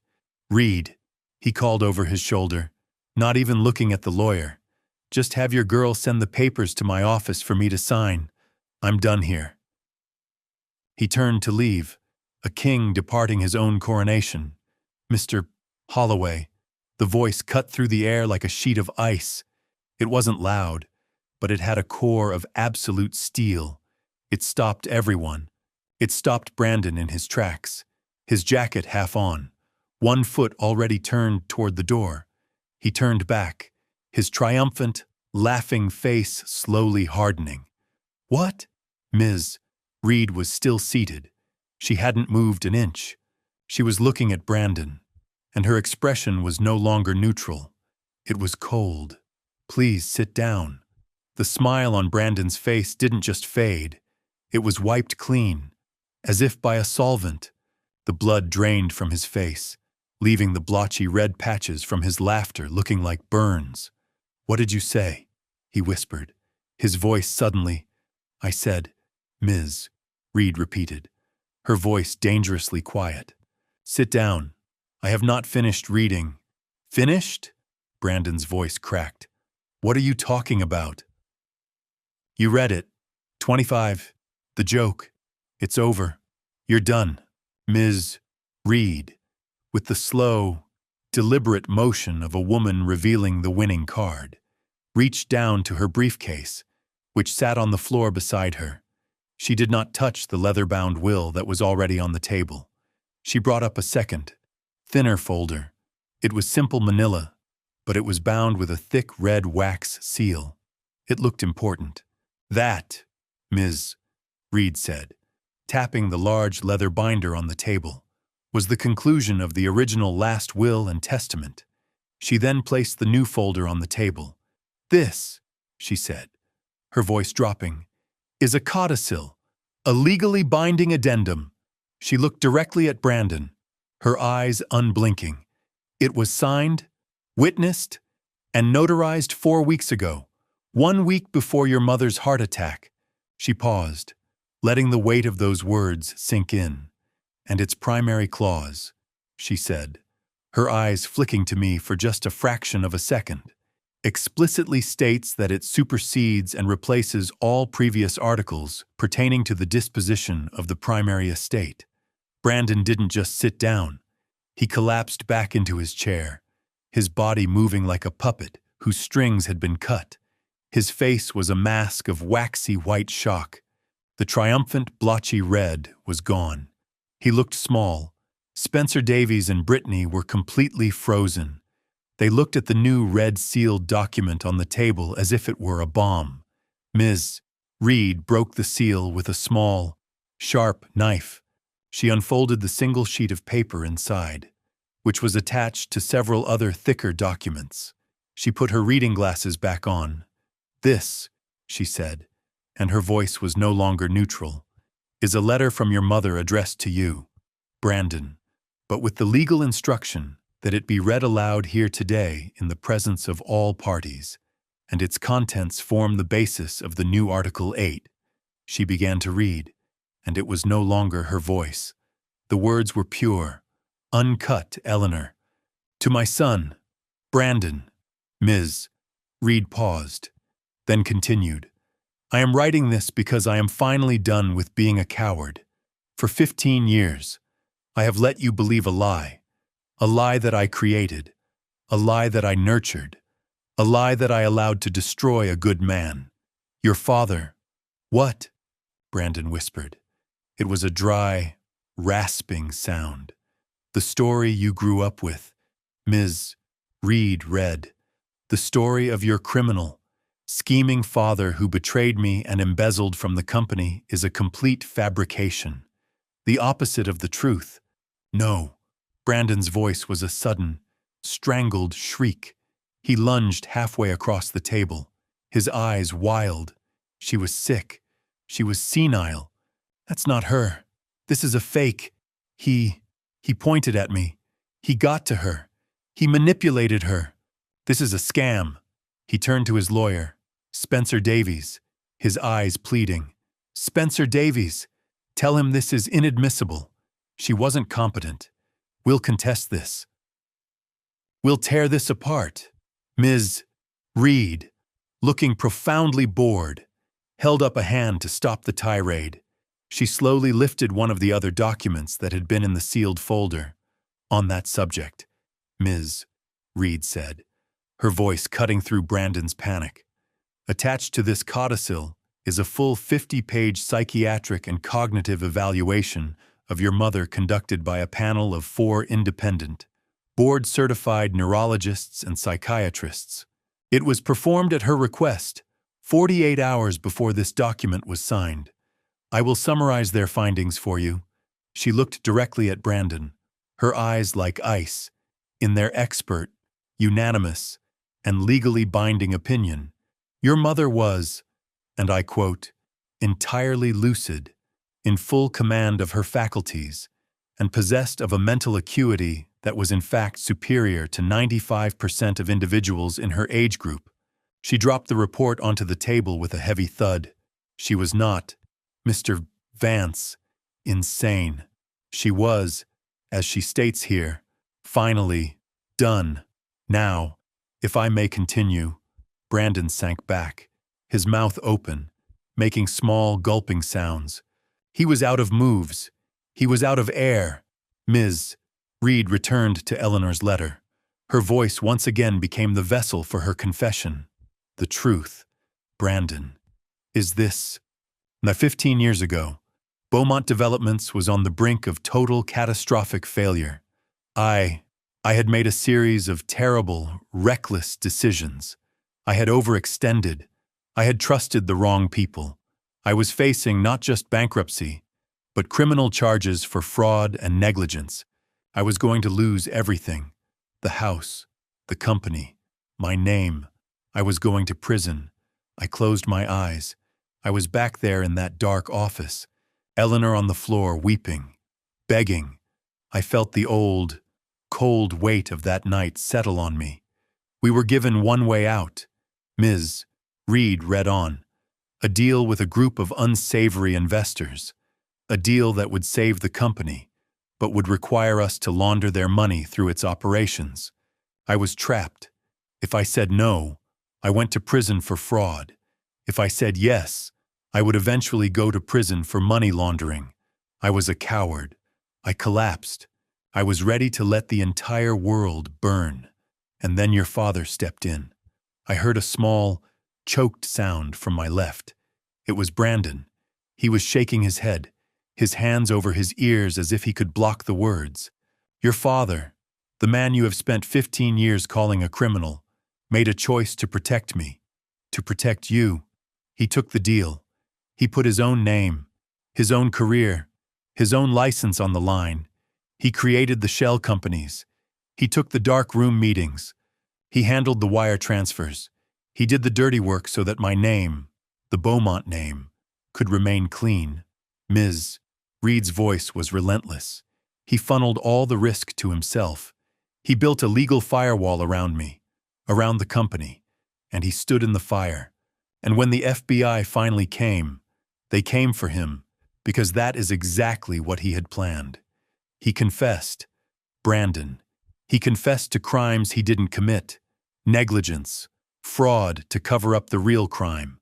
Reed," he called over his shoulder, not even looking at the lawyer. "Just have your girl send the papers to my office for me to sign. I'm done here." He turned to leave, a king departing his own coronation. "Mr. Holloway," the voice cut through the air like a sheet of ice. It wasn't loud, but it had a core of absolute steel. It stopped everyone. It stopped Brandon in his tracks, his jacket half on, one foot already turned toward the door. He turned back, his triumphant, laughing face slowly hardening. "What?" Ms. Reed was still seated. She hadn't moved an inch. She was looking at Brandon, and her expression was no longer neutral. It was cold. "Please sit down." The smile on Brandon's face didn't just fade. It was wiped clean, as if by a solvent. The blood drained from his face, leaving the blotchy red patches from his laughter looking like burns. "What did you say?" he whispered, his voice suddenly. "I said, Ms." Reed repeated, her voice dangerously quiet. "Sit down. I have not finished reading." "Finished?" Brandon's voice cracked. "What are you talking about?" "You read it. 25. The joke. It's over. You're done." Ms. Reed, with the slow, deliberate motion of a woman revealing the winning card, reached down to her briefcase, which sat on the floor beside her. She did not touch the leather-bound will that was already on the table. She brought up a second, thinner folder. It was simple manila, but it was bound with a thick red wax seal. It looked important. "That," Ms. Reed said, tapping the large leather binder on the table, "was the conclusion of the original last will and testament." She then placed the new folder on the table. "This," she said, her voice dropping, "is a codicil, a legally binding addendum." She looked directly at Brandon, her eyes unblinking. "It was signed, witnessed, and notarized 4 weeks ago, 1 week before your mother's heart attack." She paused, letting the weight of those words sink in. "And its primary clause," she said, her eyes flicking to me for just a fraction of a second, "explicitly states that it supersedes and replaces all previous articles pertaining to the disposition of the primary estate." Brandon didn't just sit down. He collapsed back into his chair, his body moving like a puppet whose strings had been cut. His face was a mask of waxy white shock. The triumphant blotchy red was gone. He looked small. Spencer Davies and Brittany were completely frozen. They looked at the new red-sealed document on the table as if it were a bomb. Ms. Reed broke the seal with a small, sharp knife. She unfolded the single sheet of paper inside, which was attached to several other thicker documents. She put her reading glasses back on. "This," she said, and her voice was no longer neutral, "is a letter from your mother addressed to you, Brandon, but with the legal instruction that it be read aloud here today in the presence of all parties. and its contents form the basis of the new Article 8. She began to read, and it was no longer her voice. The words were pure, uncut, Eleanor. To my son, Brandon. Ms. Reed paused, then continued. I am writing this because I am finally done with being a coward. For 15 years, I have let you believe a lie that I created, a lie that I nurtured, a lie that I allowed to destroy a good man. Your father. What? Brandon whispered. It was a dry, rasping sound. The story you grew up with. Ms. Reed read. The story of your criminal, scheming father who betrayed me and embezzled from the company is a complete fabrication. The opposite of the truth. No. Brandon's voice was a sudden, strangled shriek. He lunged halfway across the table, his eyes wild. She was sick. She was senile. That's not her. This is a fake. He pointed at me. He got to her. He manipulated her. This is a scam. He turned to his lawyer, Spencer Davies, his eyes pleading. Spencer Davies, tell him this is inadmissible. She wasn't competent. We'll contest this. We'll tear this apart. Ms. Reed, looking profoundly bored, held up a hand to stop the tirade. She slowly lifted one of the other documents that had been in the sealed folder. On that subject, Ms. Reed said, her voice cutting through Brandon's panic. Attached to this codicil is a full 50-page psychiatric and cognitive evaluation of your mother conducted by a panel of 4 independent, board-certified neurologists and psychiatrists. It was performed at her request, 48 hours before this document was signed. I will summarize their findings for you. She looked directly at Brandon, her eyes like ice, in their expert, unanimous, and legally binding opinion. Your mother was, and I quote, entirely lucid, in full command of her faculties, and possessed of a mental acuity that was in fact superior to 95% of individuals in her age group. She dropped the report onto the table with a heavy thud. She was not, Mr. Vance, insane. She was, as she states here, finally done. Now, if I may continue. Brandon sank back, his mouth open, making small, gulping sounds. He was out of moves. He was out of air. Ms. Reed returned to Eleanor's letter. Her voice once again became the vessel for her confession. The truth, Brandon, is this. Now, 15 years ago, Beaumont Developments was on the brink of total catastrophic failure. I had made a series of terrible, reckless decisions. I had overextended. I had trusted the wrong people. I was facing not just bankruptcy, but criminal charges for fraud and negligence. I was going to lose everything. The house, the company, my name. I was going to prison. I closed my eyes. I was back there in that dark office, Eleanor on the floor weeping, begging. I felt the old, cold weight of that night settle on me. We were given one way out. Ms. Reed read on. A deal with a group of unsavory investors. A deal that would save the company, but would require us to launder their money through its operations. I was trapped. If I said no, I went to prison for fraud. If I said yes, I would eventually go to prison for money laundering. I was a coward. I collapsed. I was ready to let the entire world burn. And then your father stepped in. I heard a small, choked sound from my left. It was Brandon. He was shaking his head, his hands over his ears as if he could block the words. Your father, the man you have spent 15 years calling a criminal, made a choice to protect me, to protect you. He took the deal. He put his own name, his own career, his own license on the line. He created the shell companies. He took the dark room meetings. He handled the wire transfers. He did the dirty work so that my name, the Beaumont name, could remain clean. Ms. Reed's voice was relentless. He funneled all the risk to himself. He built a legal firewall around me, around the company. and he stood in the fire. And when the FBI finally came, they came for him, because that is exactly what he had planned. He confessed. Brandon. He confessed to crimes he didn't commit. Negligence, fraud to cover up the real crime,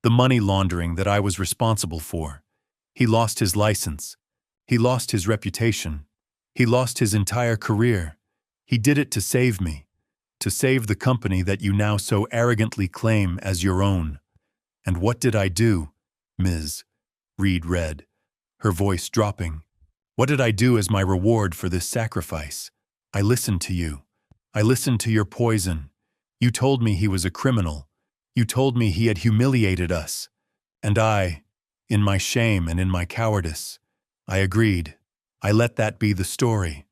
the money laundering that I was responsible for. He lost his license. He lost his reputation. He lost his entire career. He did it to save me, to save the company that you now so arrogantly claim as your own. And what did I do, Ms. Reed read, her voice dropping. What did I do as my reward for this sacrifice? I listened to you. I listened to your poison. You told me he was a criminal. You told me he had humiliated us. And I, in my shame and in my cowardice, I agreed. I let that be the story.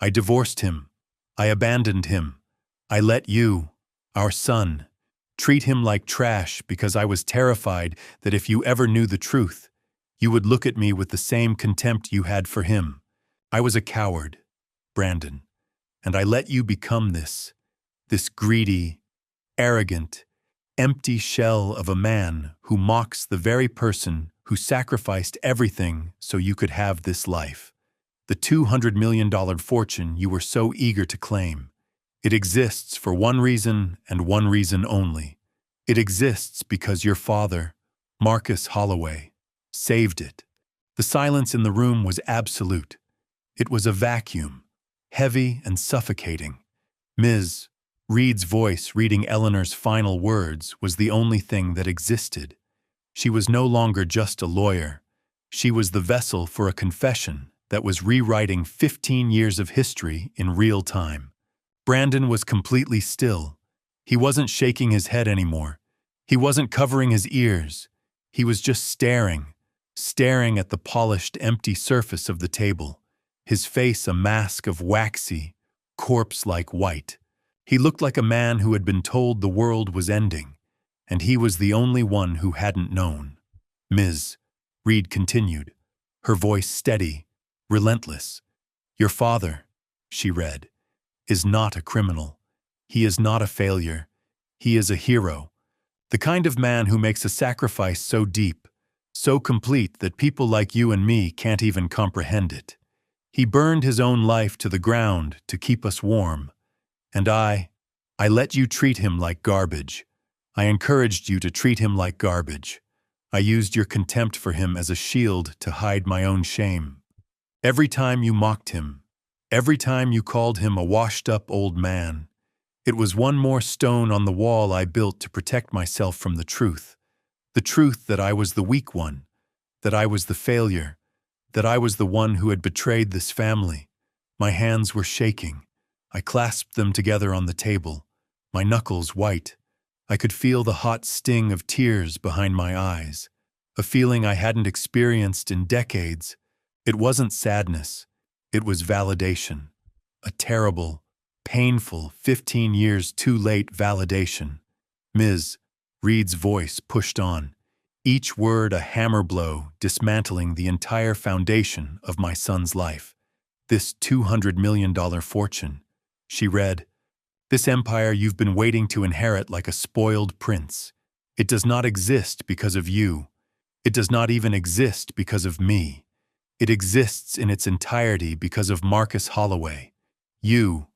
I divorced him. I abandoned him. I let you, our son, treat him like trash because I was terrified that if you ever knew the truth, you would look at me with the same contempt you had for him. I was a coward, Brandon, and I let you become this greedy, arrogant, empty shell of a man who mocks the very person who sacrificed everything so you could have this life. The $200 million fortune you were so eager to claim. It exists for one reason and one reason only. It exists because your father, Marcus Holloway, saved it. The silence in the room was absolute. It was a vacuum, heavy and suffocating. Ms. Reed's voice reading Eleanor's final words was the only thing that existed. She was no longer just a lawyer. She was the vessel for a confession that was rewriting 15 years of history in real time. Brandon was completely still. He wasn't shaking his head anymore. He wasn't covering his ears. He was just staring at the polished, empty surface of the table, his face a mask of waxy, corpse-like white. He looked like a man who had been told the world was ending, and he was the only one who hadn't known. Ms. Reed continued, her voice steady, relentless. Your father, she read, is not a criminal. He is not a failure. He is a hero. The kind of man who makes a sacrifice so deep, so complete that people like you and me can't even comprehend it. He burned his own life to the ground to keep us warm. And I let you treat him like garbage. I encouraged you to treat him like garbage. I used your contempt for him as a shield to hide my own shame. Every time you mocked him, every time you called him a washed-up old man, it was one more stone on the wall I built to protect myself from the truth that I was the weak one, that I was the failure, that I was the one who had betrayed this family. My hands were shaking. I clasped them together on the table, my knuckles white. I could feel the hot sting of tears behind my eyes, a feeling I hadn't experienced in decades. It wasn't sadness, it was validation. A terrible, painful 15 years too late validation. Ms. Reed's voice pushed on, each word a hammer blow dismantling the entire foundation of my son's life. This $200 million fortune, she read, this empire you've been waiting to inherit like a spoiled prince. It does not exist because of you. It does not even exist because of me. It exists in its entirety because of Marcus Holloway. You,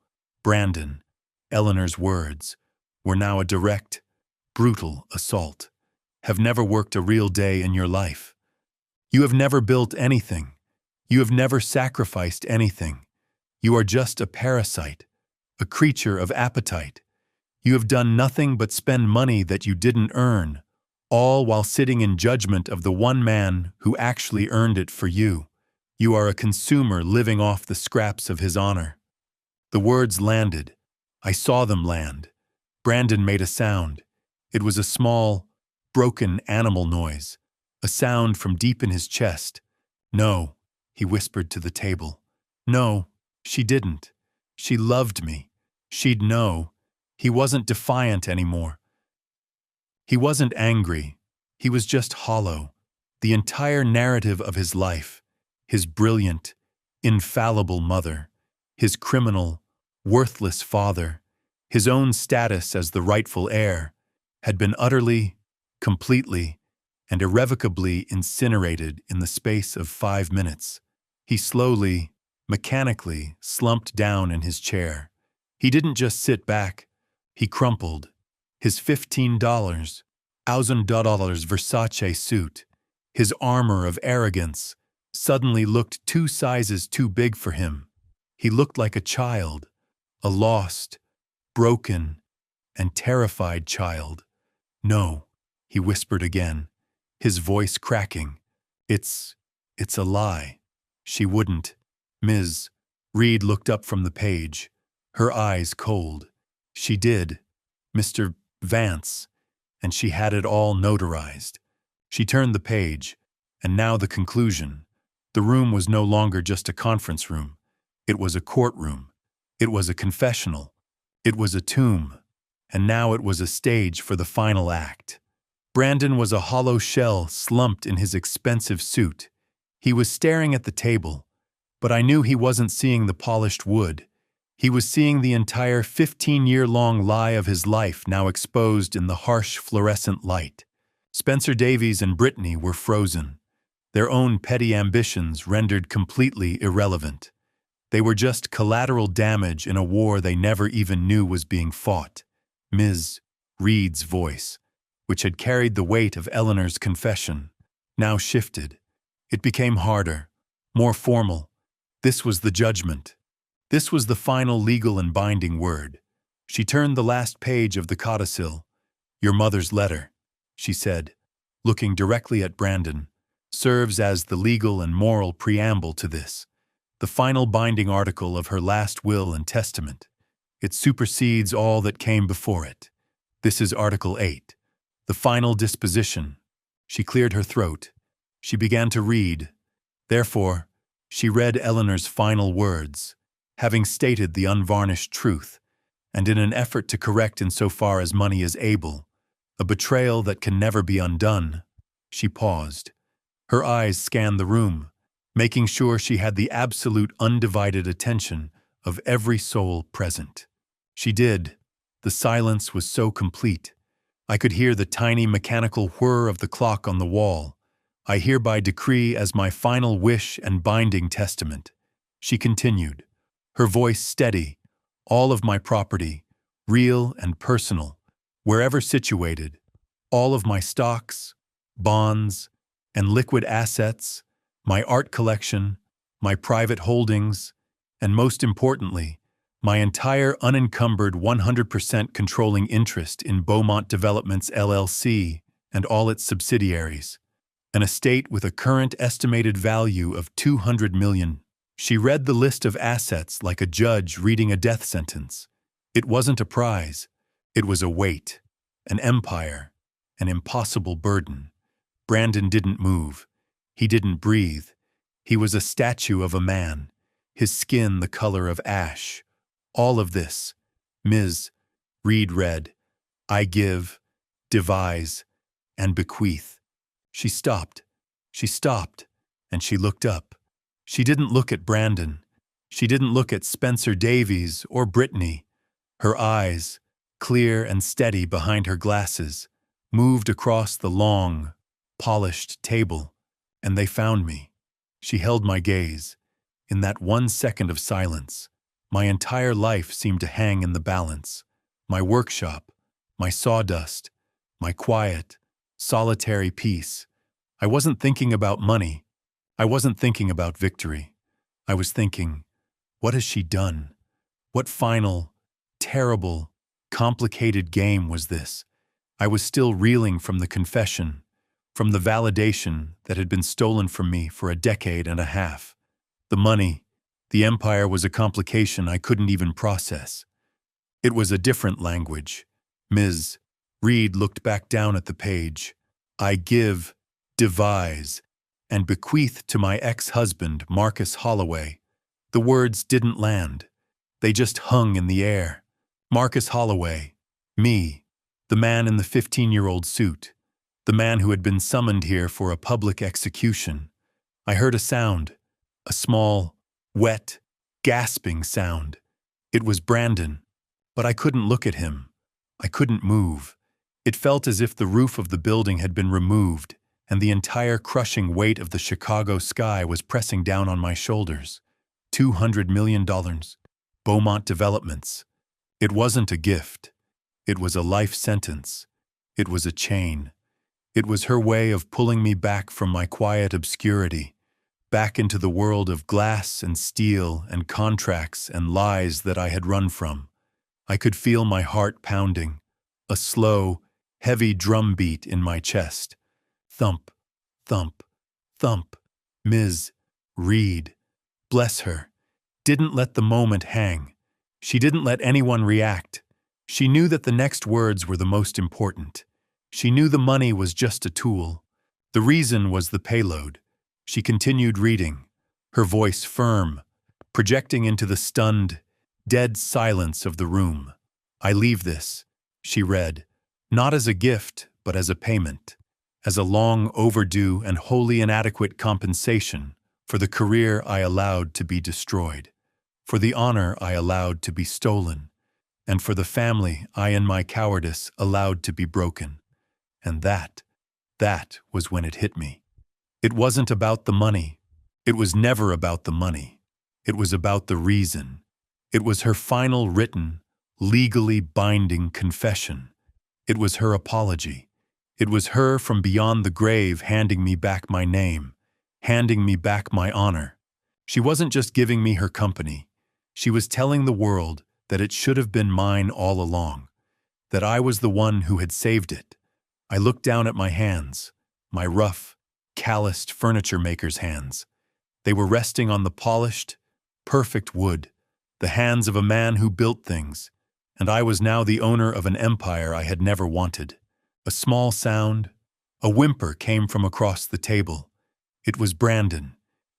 Brandon, Eleanor's words, were now a direct, brutal assault. Have never worked a real day in your life. You have never built anything. You have never sacrificed anything. You are just a parasite, a creature of appetite. You have done nothing but spend money that you didn't earn, all while sitting in judgment of the one man who actually earned it for you. You are a consumer living off the scraps of his honor. The words landed. I saw them land. Brandon made a sound. It was a small, broken animal noise, a sound from deep in his chest. No, he whispered to the table. No, she didn't. She loved me. She'd know. He wasn't defiant anymore. He wasn't angry. He was just hollow. The entire narrative of his life, his brilliant, infallible mother, his criminal, worthless father, his own status as the rightful heir, had been utterly, completely, and irrevocably incinerated in the space of 5 minutes. He slowly, mechanically slumped down in his chair. He didn't just sit back, he crumpled. His $15,000 Versace suit, his armor of arrogance, suddenly looked 2 sizes too big for him. He looked like a child, a lost, broken, and terrified child. "No," he whispered again, his voice cracking. It's a lie. She wouldn't. Ms. Reed looked up from the page, her eyes cold. She did. Mr. Vance. And she had it all notarized. She turned the page, and now the conclusion. The room was no longer just a conference room. It was a courtroom. It was a confessional. It was a tomb. And now it was a stage for the final act. Brandon was a hollow shell slumped in his expensive suit. He was staring at the table, but I knew he wasn't seeing the polished wood. He was seeing the entire 15-year-long lie of his life now exposed in the harsh fluorescent light. Spencer Davies and Brittany were frozen, their own petty ambitions rendered completely irrelevant. They were just collateral damage in a war they never even knew was being fought. Ms. Reed's voice, which had carried the weight of Eleanor's confession, now shifted. It became harder, more formal. This was the judgment. This was the final legal and binding word. She turned the last page of the codicil. "Your mother's letter," she said, looking directly at Brandon, "serves as the legal and moral preamble to this, the final binding article of her last will and testament. It supersedes all that came before it. This is Article 8, the final disposition." She cleared her throat. She began to read. Therefore, she read Eleanor's final words, having stated the unvarnished truth, and in an effort to correct insofar as money is able, a betrayal that can never be undone, she paused. Her eyes scanned the room, making sure she had the absolute undivided attention of every soul present. She did. The silence was so complete. I could hear the tiny mechanical whir of the clock on the wall. "I hereby decree as my final wish and binding testament," she continued, her voice steady, "all of my property, real and personal, wherever situated, all of my stocks, bonds, and liquid assets, my art collection, my private holdings, and most importantly, my entire unencumbered 100% controlling interest in Beaumont Developments LLC and all its subsidiaries, an estate with a current estimated value of $200 million. She read the list of assets like a judge reading a death sentence. It wasn't a prize. It was a weight, an empire, an impossible burden. Brandon didn't move. He didn't breathe. He was a statue of a man, his skin the color of ash. All of this, Ms. Reed read, "I give, devise, and bequeath." She stopped, and she looked up. She didn't look at Brandon. She didn't look at Spencer Davies or Brittany. Her eyes, clear and steady behind her glasses, moved across the long, polished table, and they found me. She held my gaze. In that 1 second of silence, my entire life seemed to hang in the balance. My workshop, my sawdust, my quiet, solitary peace. I wasn't thinking about money. I wasn't thinking about victory. I was thinking, what has she done? What final, terrible, complicated game was this? I was still reeling from the confession, from the validation that had been stolen from me for a decade and a half. The money, the empire was a complication I couldn't even process. It was a different language. Ms. Reed looked back down at the page. "I give, devise, and bequeath to my ex-husband, Marcus Holloway." The words didn't land. They just hung in the air. Marcus Holloway, me, the man in the 15-year-old suit, the man who had been summoned here for a public execution. I heard a sound, a small, wet, gasping sound. It was Brandon, but I couldn't look at him. I couldn't move. It felt as if the roof of the building had been removed, and the entire crushing weight of the Chicago sky was pressing down on my shoulders. $200 million. Beaumont Developments. It wasn't a gift. It was a life sentence. It was a chain. It was her way of pulling me back from my quiet obscurity, back into the world of glass and steel and contracts and lies that I had run from. I could feel my heart pounding, a slow, heavy drum beat in my chest. Thump, thump, thump. Ms. Reed, bless her, didn't let the moment hang. She didn't let anyone react. She knew that the next words were the most important. She knew the money was just a tool. The reason was the payload. She continued reading, her voice firm, projecting into the stunned, dead silence of the room. I leave this, she read, not as a gift, but as a payment, as a long overdue and wholly inadequate compensation for the career I allowed to be destroyed, for the honor I allowed to be stolen, and for the family I in my cowardice allowed to be broken. And that was when it hit me. It wasn't about the money. It was never about the money. It was about the reason. It was her final written, legally binding confession. It was her apology. It was her from beyond the grave handing me back my name, handing me back my honor. She wasn't just giving me her company. She was telling the world that it should have been mine all along, that I was the one who had saved it. I looked down at my hands, my rough, calloused furniture maker's hands. They were resting on the polished, perfect wood, the hands of a man who built things, and I was now the owner of an empire I had never wanted. A small sound, a whimper came from across the table. It was Brandon.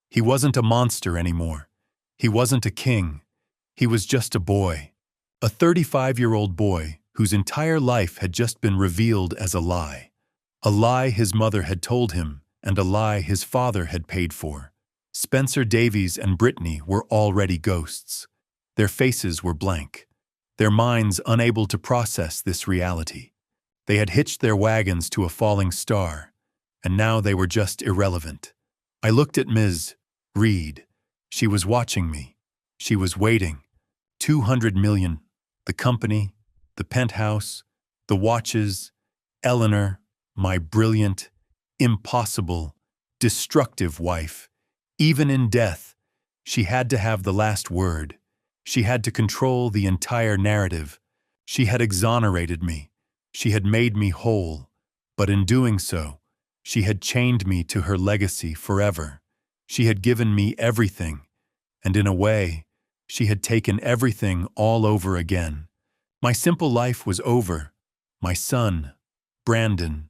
He wasn't a monster anymore. He wasn't a king. He was just a boy, a 35-year-old boy whose entire life had just been revealed as a lie his mother had told him and a lie his father had paid for. Spencer Davies and Brittany were already ghosts. Their faces were blank, their minds unable to process this reality. They had hitched their wagons to a falling star, and now they were just irrelevant. I looked at Ms. Reed. She was watching me. She was waiting. 200 million, the company, the penthouse, the watches, Eleanor, my brilliant, impossible, destructive wife. Even in death, she had to have the last word. She had to control the entire narrative. She had exonerated me. She had made me whole. But in doing so, she had chained me to her legacy forever. She had given me everything, and in a way, she had taken everything all over again. My simple life was over. My son, Brandon,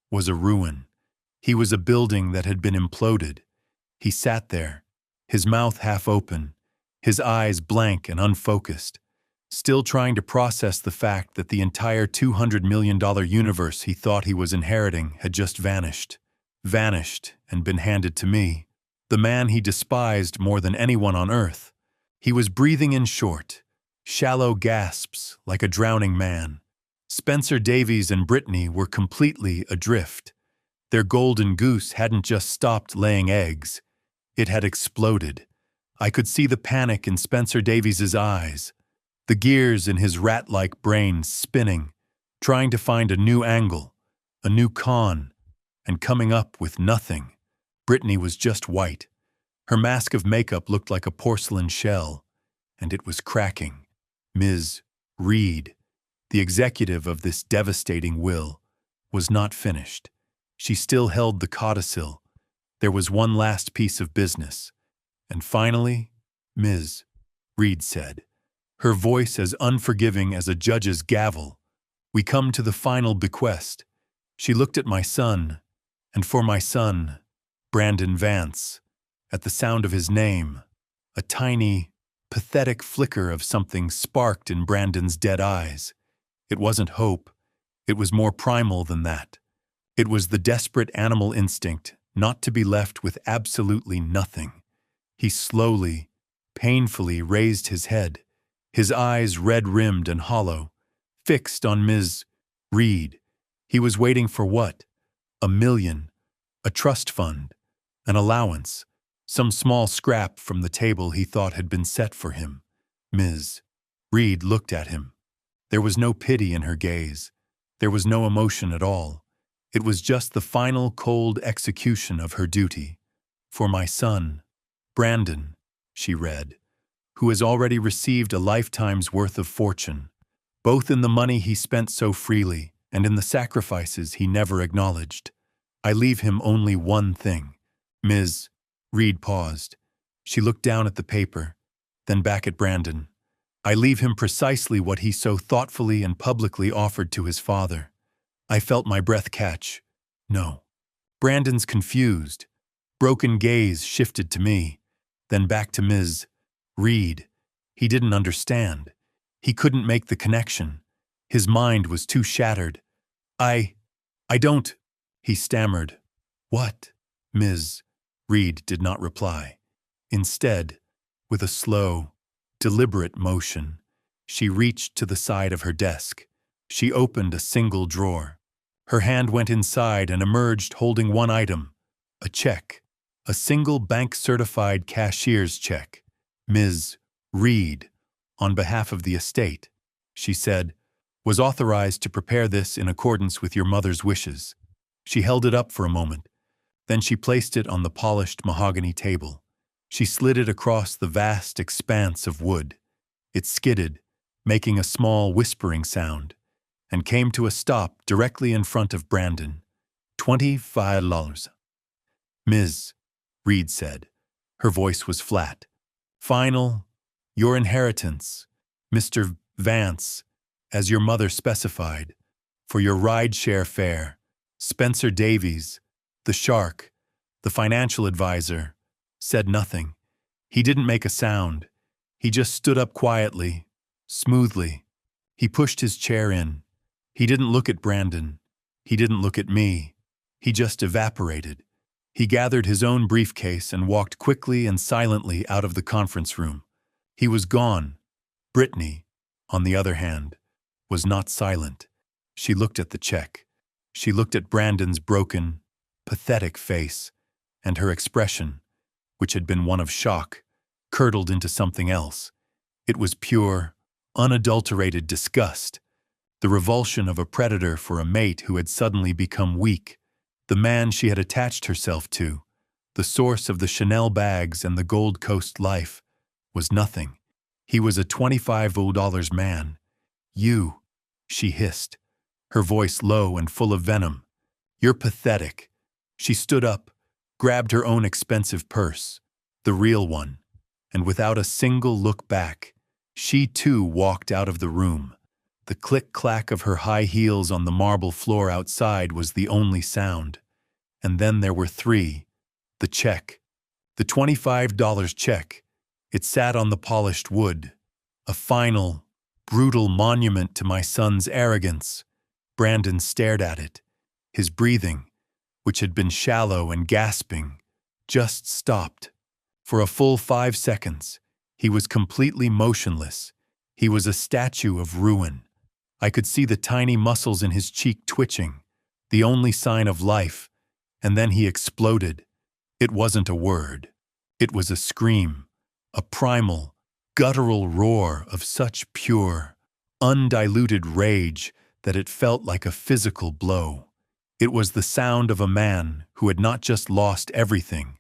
was a ruin. He was a building that had been imploded. He sat there, his mouth half open, his eyes blank and unfocused, still trying to process the fact that the entire $200 million universe he thought he was inheriting had just vanished and been handed to me, the man he despised more than anyone on earth. He was breathing in short, shallow gasps like a drowning man. Spencer Davies and Brittany were completely adrift. Their golden goose hadn't just stopped laying eggs. It had exploded. I could see the panic in Spencer Davies's eyes, the gears in his rat-like brain spinning, trying to find a new angle, a new con, and coming up with nothing. Brittany was just white. Her mask of makeup looked like a porcelain shell, and it was cracking. Ms. Reed, the executive of this devastating will, was not finished. She still held the codicil. There was one last piece of business. And finally, Ms. Reed said, her voice as unforgiving as a judge's gavel, "We come to the final bequest." She looked at my son, and for my son, Brandon Vance, at the sound of his name, a tiny, pathetic flicker of something sparked in Brandon's dead eyes. It wasn't hope. It was more primal than that. It was the desperate animal instinct not to be left with absolutely nothing. He slowly, painfully raised his head, his eyes red-rimmed and hollow, fixed on Ms. Reed. He was waiting for what? A million, a trust fund, an allowance, some small scrap from the table he thought had been set for him. Ms. Reed looked at him. There was no pity in her gaze. There was no emotion at all. It was just the final cold execution of her duty. For my son, Brandon, she read, who has already received a lifetime's worth of fortune, both in the money he spent so freely and in the sacrifices he never acknowledged. I leave him only one thing. Ms. Reed paused. She looked down at the paper, then back at Brandon. I leave him precisely what he so thoughtfully and publicly offered to his father. I felt my breath catch. No. Brandon's confused, broken gaze shifted to me, then back to Ms. Reed. He didn't understand. He couldn't make the connection. His mind was too shattered. I don't, he stammered. What? Ms. Reed did not reply. Instead, with a slow, deliberate motion, she reached to the side of her desk. She opened a single drawer. Her hand went inside and emerged holding one item, a check, a single bank-certified cashier's check. Ms. Reed, on behalf of the estate, she said, was authorized to prepare this in accordance with your mother's wishes. She held it up for a moment. Then she placed it on the polished mahogany table. She slid it across the vast expanse of wood. It skidded, making a small whispering sound, and came to a stop directly in front of Brandon. $25. Ms. Reed said. Her voice was flat. Final, your inheritance, Mr. Vance, as your mother specified, for your ride-share fare. Spencer Davies, the shark, the financial advisor, said nothing. He didn't make a sound. He just stood up quietly, smoothly. He pushed his chair in. He didn't look at Brandon. He didn't look at me. He just evaporated. He gathered his own briefcase and walked quickly and silently out of the conference room. He was gone. Brittany, on the other hand, was not silent. She looked at the check. She looked at Brandon's broken, pathetic face, and her expression, which had been one of shock, curdled into something else. It was pure, unadulterated disgust, the revulsion of a predator for a mate who had suddenly become weak, the man she had attached herself to, the source of the Chanel bags and the Gold Coast life, was nothing. He was a $25 man. You, she hissed, her voice low and full of venom. You're pathetic. She stood up, grabbed her own expensive purse, the real one, and without a single look back, she too walked out of the room. The click-clack of her high heels on the marble floor outside was the only sound. And then there were three. The check. The $25 check. It sat on the polished wood. A final, brutal monument to my son's arrogance. Brandon stared at it. His breathing, which had been shallow and gasping, just stopped. For a full 5 seconds, he was completely motionless. He was a statue of ruin. I could see the tiny muscles in his cheek twitching, the only sign of life, and then he exploded. It wasn't a word. It was a scream, a primal, guttural roar of such pure, undiluted rage that it felt like a physical blow. It was the sound of a man who had not just lost everything,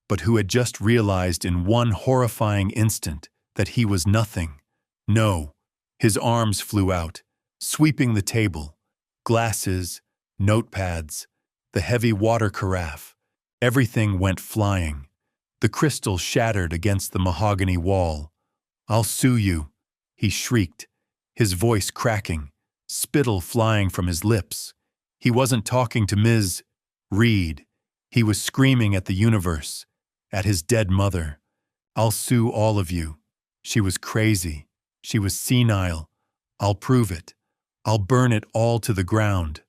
but who had just realized in one horrifying instant that he was nothing. No, his arms flew out, sweeping the table, glasses, notepads, the heavy water carafe. Everything went flying. The crystal shattered against the mahogany wall. I'll sue you, he shrieked, his voice cracking, spittle flying from his lips. He wasn't talking to Ms. Reed. He was screaming at the universe, at his dead mother. I'll sue all of you. She was crazy. She was senile. I'll prove it. I'll burn it all to the ground.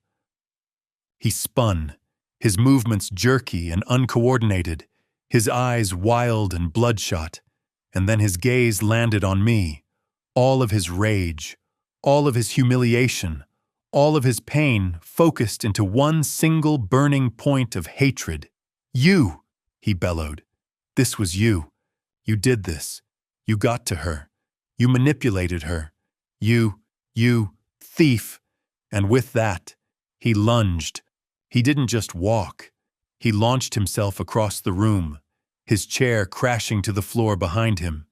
He spun, his movements jerky and uncoordinated, his eyes wild and bloodshot, and then his gaze landed on me. All of his rage, all of his humiliation, all of his pain focused into one single burning point of hatred. "You!" he bellowed. "This was you. You did this. You got to her. You manipulated her. You thief!" And with that, he lunged. He didn't just walk. He launched himself across the room, his chair crashing to the floor behind him.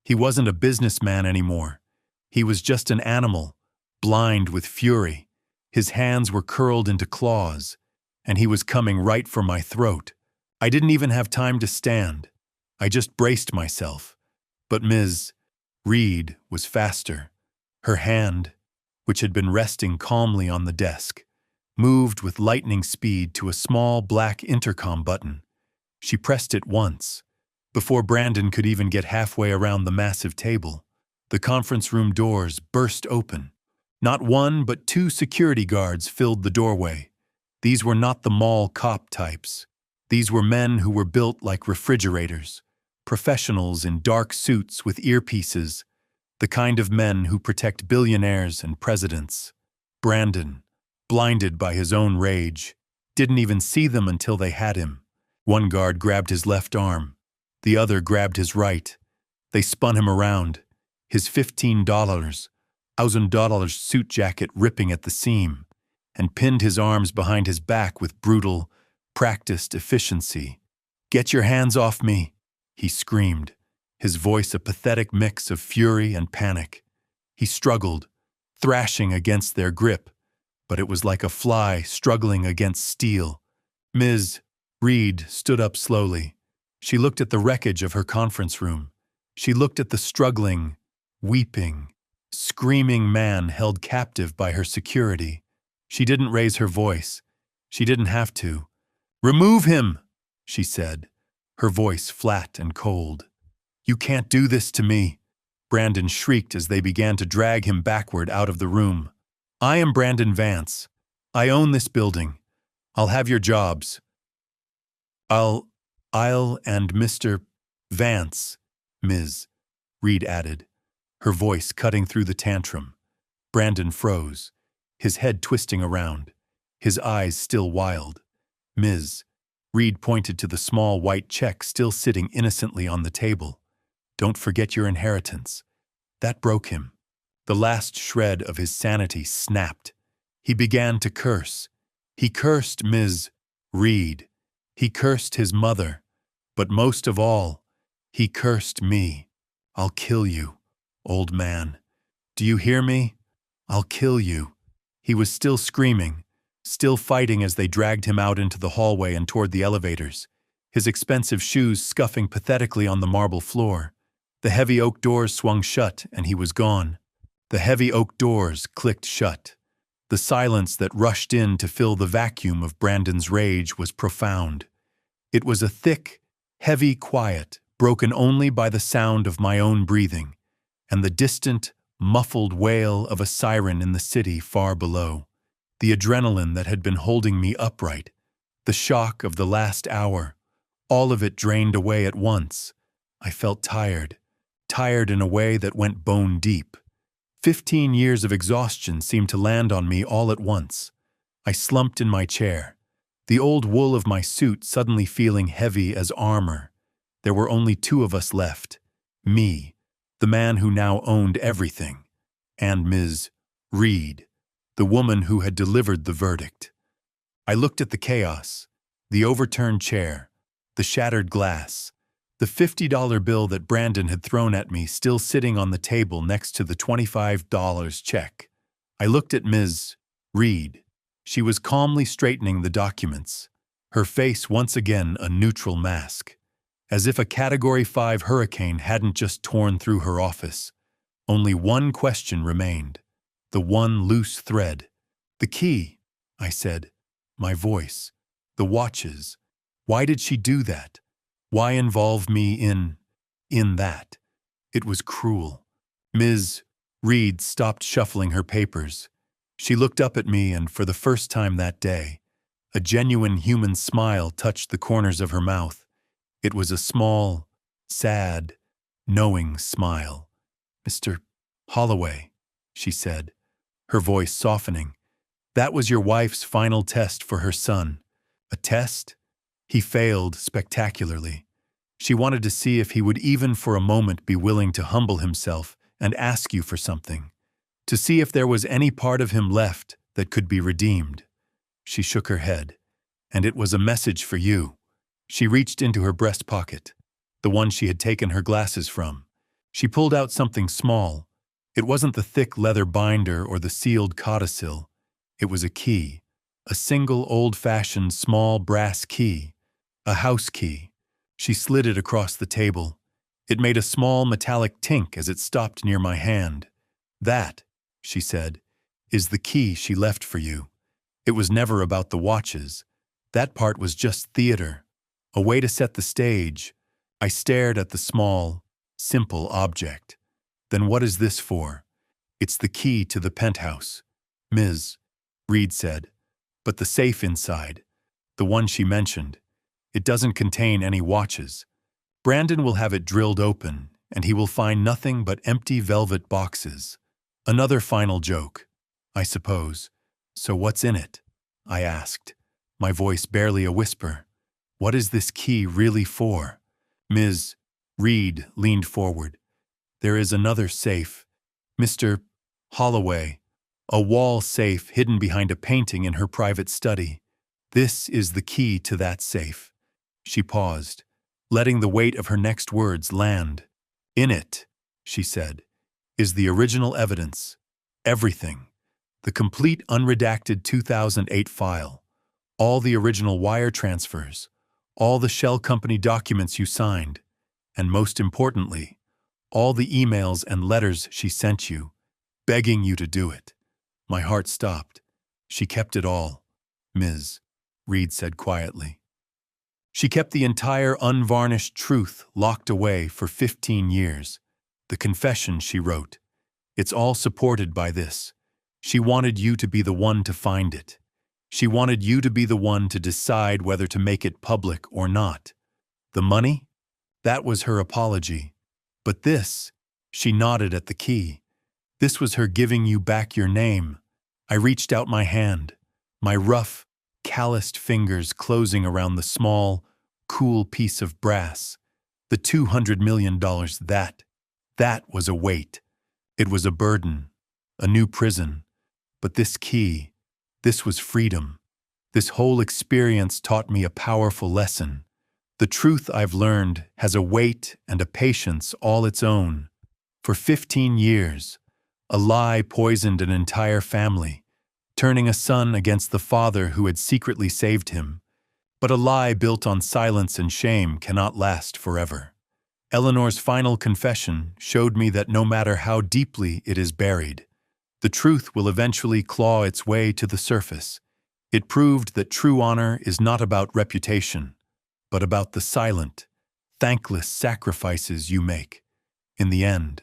He wasn't a businessman anymore. He was just an animal, blind with fury. His hands were curled into claws, and he was coming right for my throat. I didn't even have time to stand. I just braced myself. But Ms. Reed was faster. Her hand, which had been resting calmly on the desk, moved with lightning speed to a small black intercom button. She pressed it once. Before Brandon could even get halfway around the massive table, the conference room doors burst open. Not one, but two security guards filled the doorway. These were not the mall cop types. These were men who were built like refrigerators, professionals in dark suits with earpieces, the kind of men who protect billionaires and presidents. Brandon, blinded by his own rage, didn't even see them until they had him. One guard grabbed his left arm. The other grabbed his right. They spun him around, his $15,000 suit jacket ripping at the seam, and pinned his arms behind his back with brutal, practiced efficiency. "Get your hands off me," he screamed, his voice a pathetic mix of fury and panic. He struggled, thrashing against their grip, but it was like a fly struggling against steel. Ms. Reed stood up slowly. She looked at the wreckage of her conference room. She looked at the struggling, weeping, screaming man held captive by her security. She didn't raise her voice. She didn't have to. "Remove him," she said, her voice flat and cold. "You can't do this to me," Brandon shrieked as they began to drag him backward out of the room. "I am Brandon Vance. I own this building. I'll have your jobs. I'll and Mr. Vance," Ms. Reed added, her voice cutting through the tantrum. Brandon froze, his head twisting around, his eyes still wild. Ms. Reed pointed to the small white check still sitting innocently on the table. "Don't forget your inheritance." That broke him. The last shred of his sanity snapped. He began to curse. He cursed Ms. Reed. He cursed his mother. But most of all, he cursed me. "I'll kill you, old man. Do you hear me? I'll kill you." He was still screaming, still fighting as they dragged him out into the hallway and toward the elevators, his expensive shoes scuffing pathetically on the marble floor. The heavy oak doors swung shut, and he was gone. The heavy oak doors clicked shut. The silence that rushed in to fill the vacuum of Brandon's rage was profound. It was a thick, heavy quiet, broken only by the sound of my own breathing, and the distant, muffled wail of a siren in the city far below. The adrenaline that had been holding me upright, the shock of the last hour, all of it drained away at once. I felt tired in a way that went bone deep. 15 years of exhaustion seemed to land on me all at once. I slumped in my chair, the old wool of my suit suddenly feeling heavy as armor. There were only two of us left. Me, the man who now owned everything, and Ms. Reed, the woman who had delivered the verdict. I looked at the chaos, the overturned chair, the shattered glass, the $50 bill that Brandon had thrown at me still sitting on the table next to the $25 check. I looked at Ms. Reed. She was calmly straightening the documents, her face once again a neutral mask, as if a Category 5 hurricane hadn't just torn through her office. Only one question remained, the one loose thread. "The key," I said, my voice, "the watches. Why did she do that? Why involve me in that?" It was cruel. Ms. Reed stopped shuffling her papers. She looked up at me, and for the first time that day, a genuine human smile touched the corners of her mouth. It was a small, sad, knowing smile. "Mr. Holloway," she said, her voice softening, That was your wife's final test for her son. A test? He failed spectacularly. She wanted to see if he would even for a moment be willing to humble himself and ask you for something, to see if there was any part of him left that could be redeemed. She shook her head. And it was a message for you. She reached into her breast pocket, the one she had taken her glasses from. She pulled out something small. It wasn't the thick leather binder or the sealed codicil. It was a key, a single old-fashioned small brass key, a house key. She slid it across the table. It made a small metallic tink as it stopped near my hand. That, she said, is the key she left for you. It was never about the watches. That part was just theater, a way to set the stage. I stared at the small, simple object. Then what is this for? It's the key to the penthouse. Ms. Reed said. But the safe inside, the one she mentioned, it doesn't contain any watches. Brandon will have it drilled open, and he will find nothing but empty velvet boxes. Another final joke, I suppose. So what's in it? I asked, my voice barely a whisper. What is this key really for? Ms. Reed leaned forward. There is another safe. Mr. Holloway, a wall safe hidden behind a painting in her private study. This is the key to that safe. She paused, letting the weight of her next words land. In it, she said, is the original evidence. Everything. The complete unredacted 2008 file. All the original wire transfers. All the shell company documents you signed. And most importantly, all the emails and letters she sent you, begging you to do it. My heart stopped. She kept it all, Ms. Reed said quietly. She kept the entire unvarnished truth locked away for 15 years. The confession she wrote. It's all supported by this. She wanted you to be the one to find it. She wanted you to be the one to decide whether to make it public or not. The money? That was her apology. But this, she nodded at the key. This was her giving you back your name. I reached out my hand, my rough, calloused fingers closing around the small, cool piece of brass. The $200 million, that was a weight. It was a burden, a new prison. But this key, this was freedom. This whole experience taught me a powerful lesson. The truth I've learned has a weight and a patience all its own. For 15 years, a lie poisoned an entire family, turning a son against the father who had secretly saved him. But a lie built on silence and shame cannot last forever. Eleanor's final confession showed me that no matter how deeply it is buried, the truth will eventually claw its way to the surface. It proved that true honor is not about reputation, but about the silent, thankless sacrifices you make. In the end,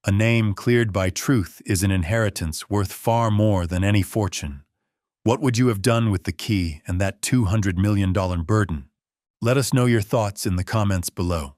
a name cleared by truth is an inheritance worth far more than any fortune. What would you have done with the key and that $200 million burden? Let us know your thoughts in the comments below.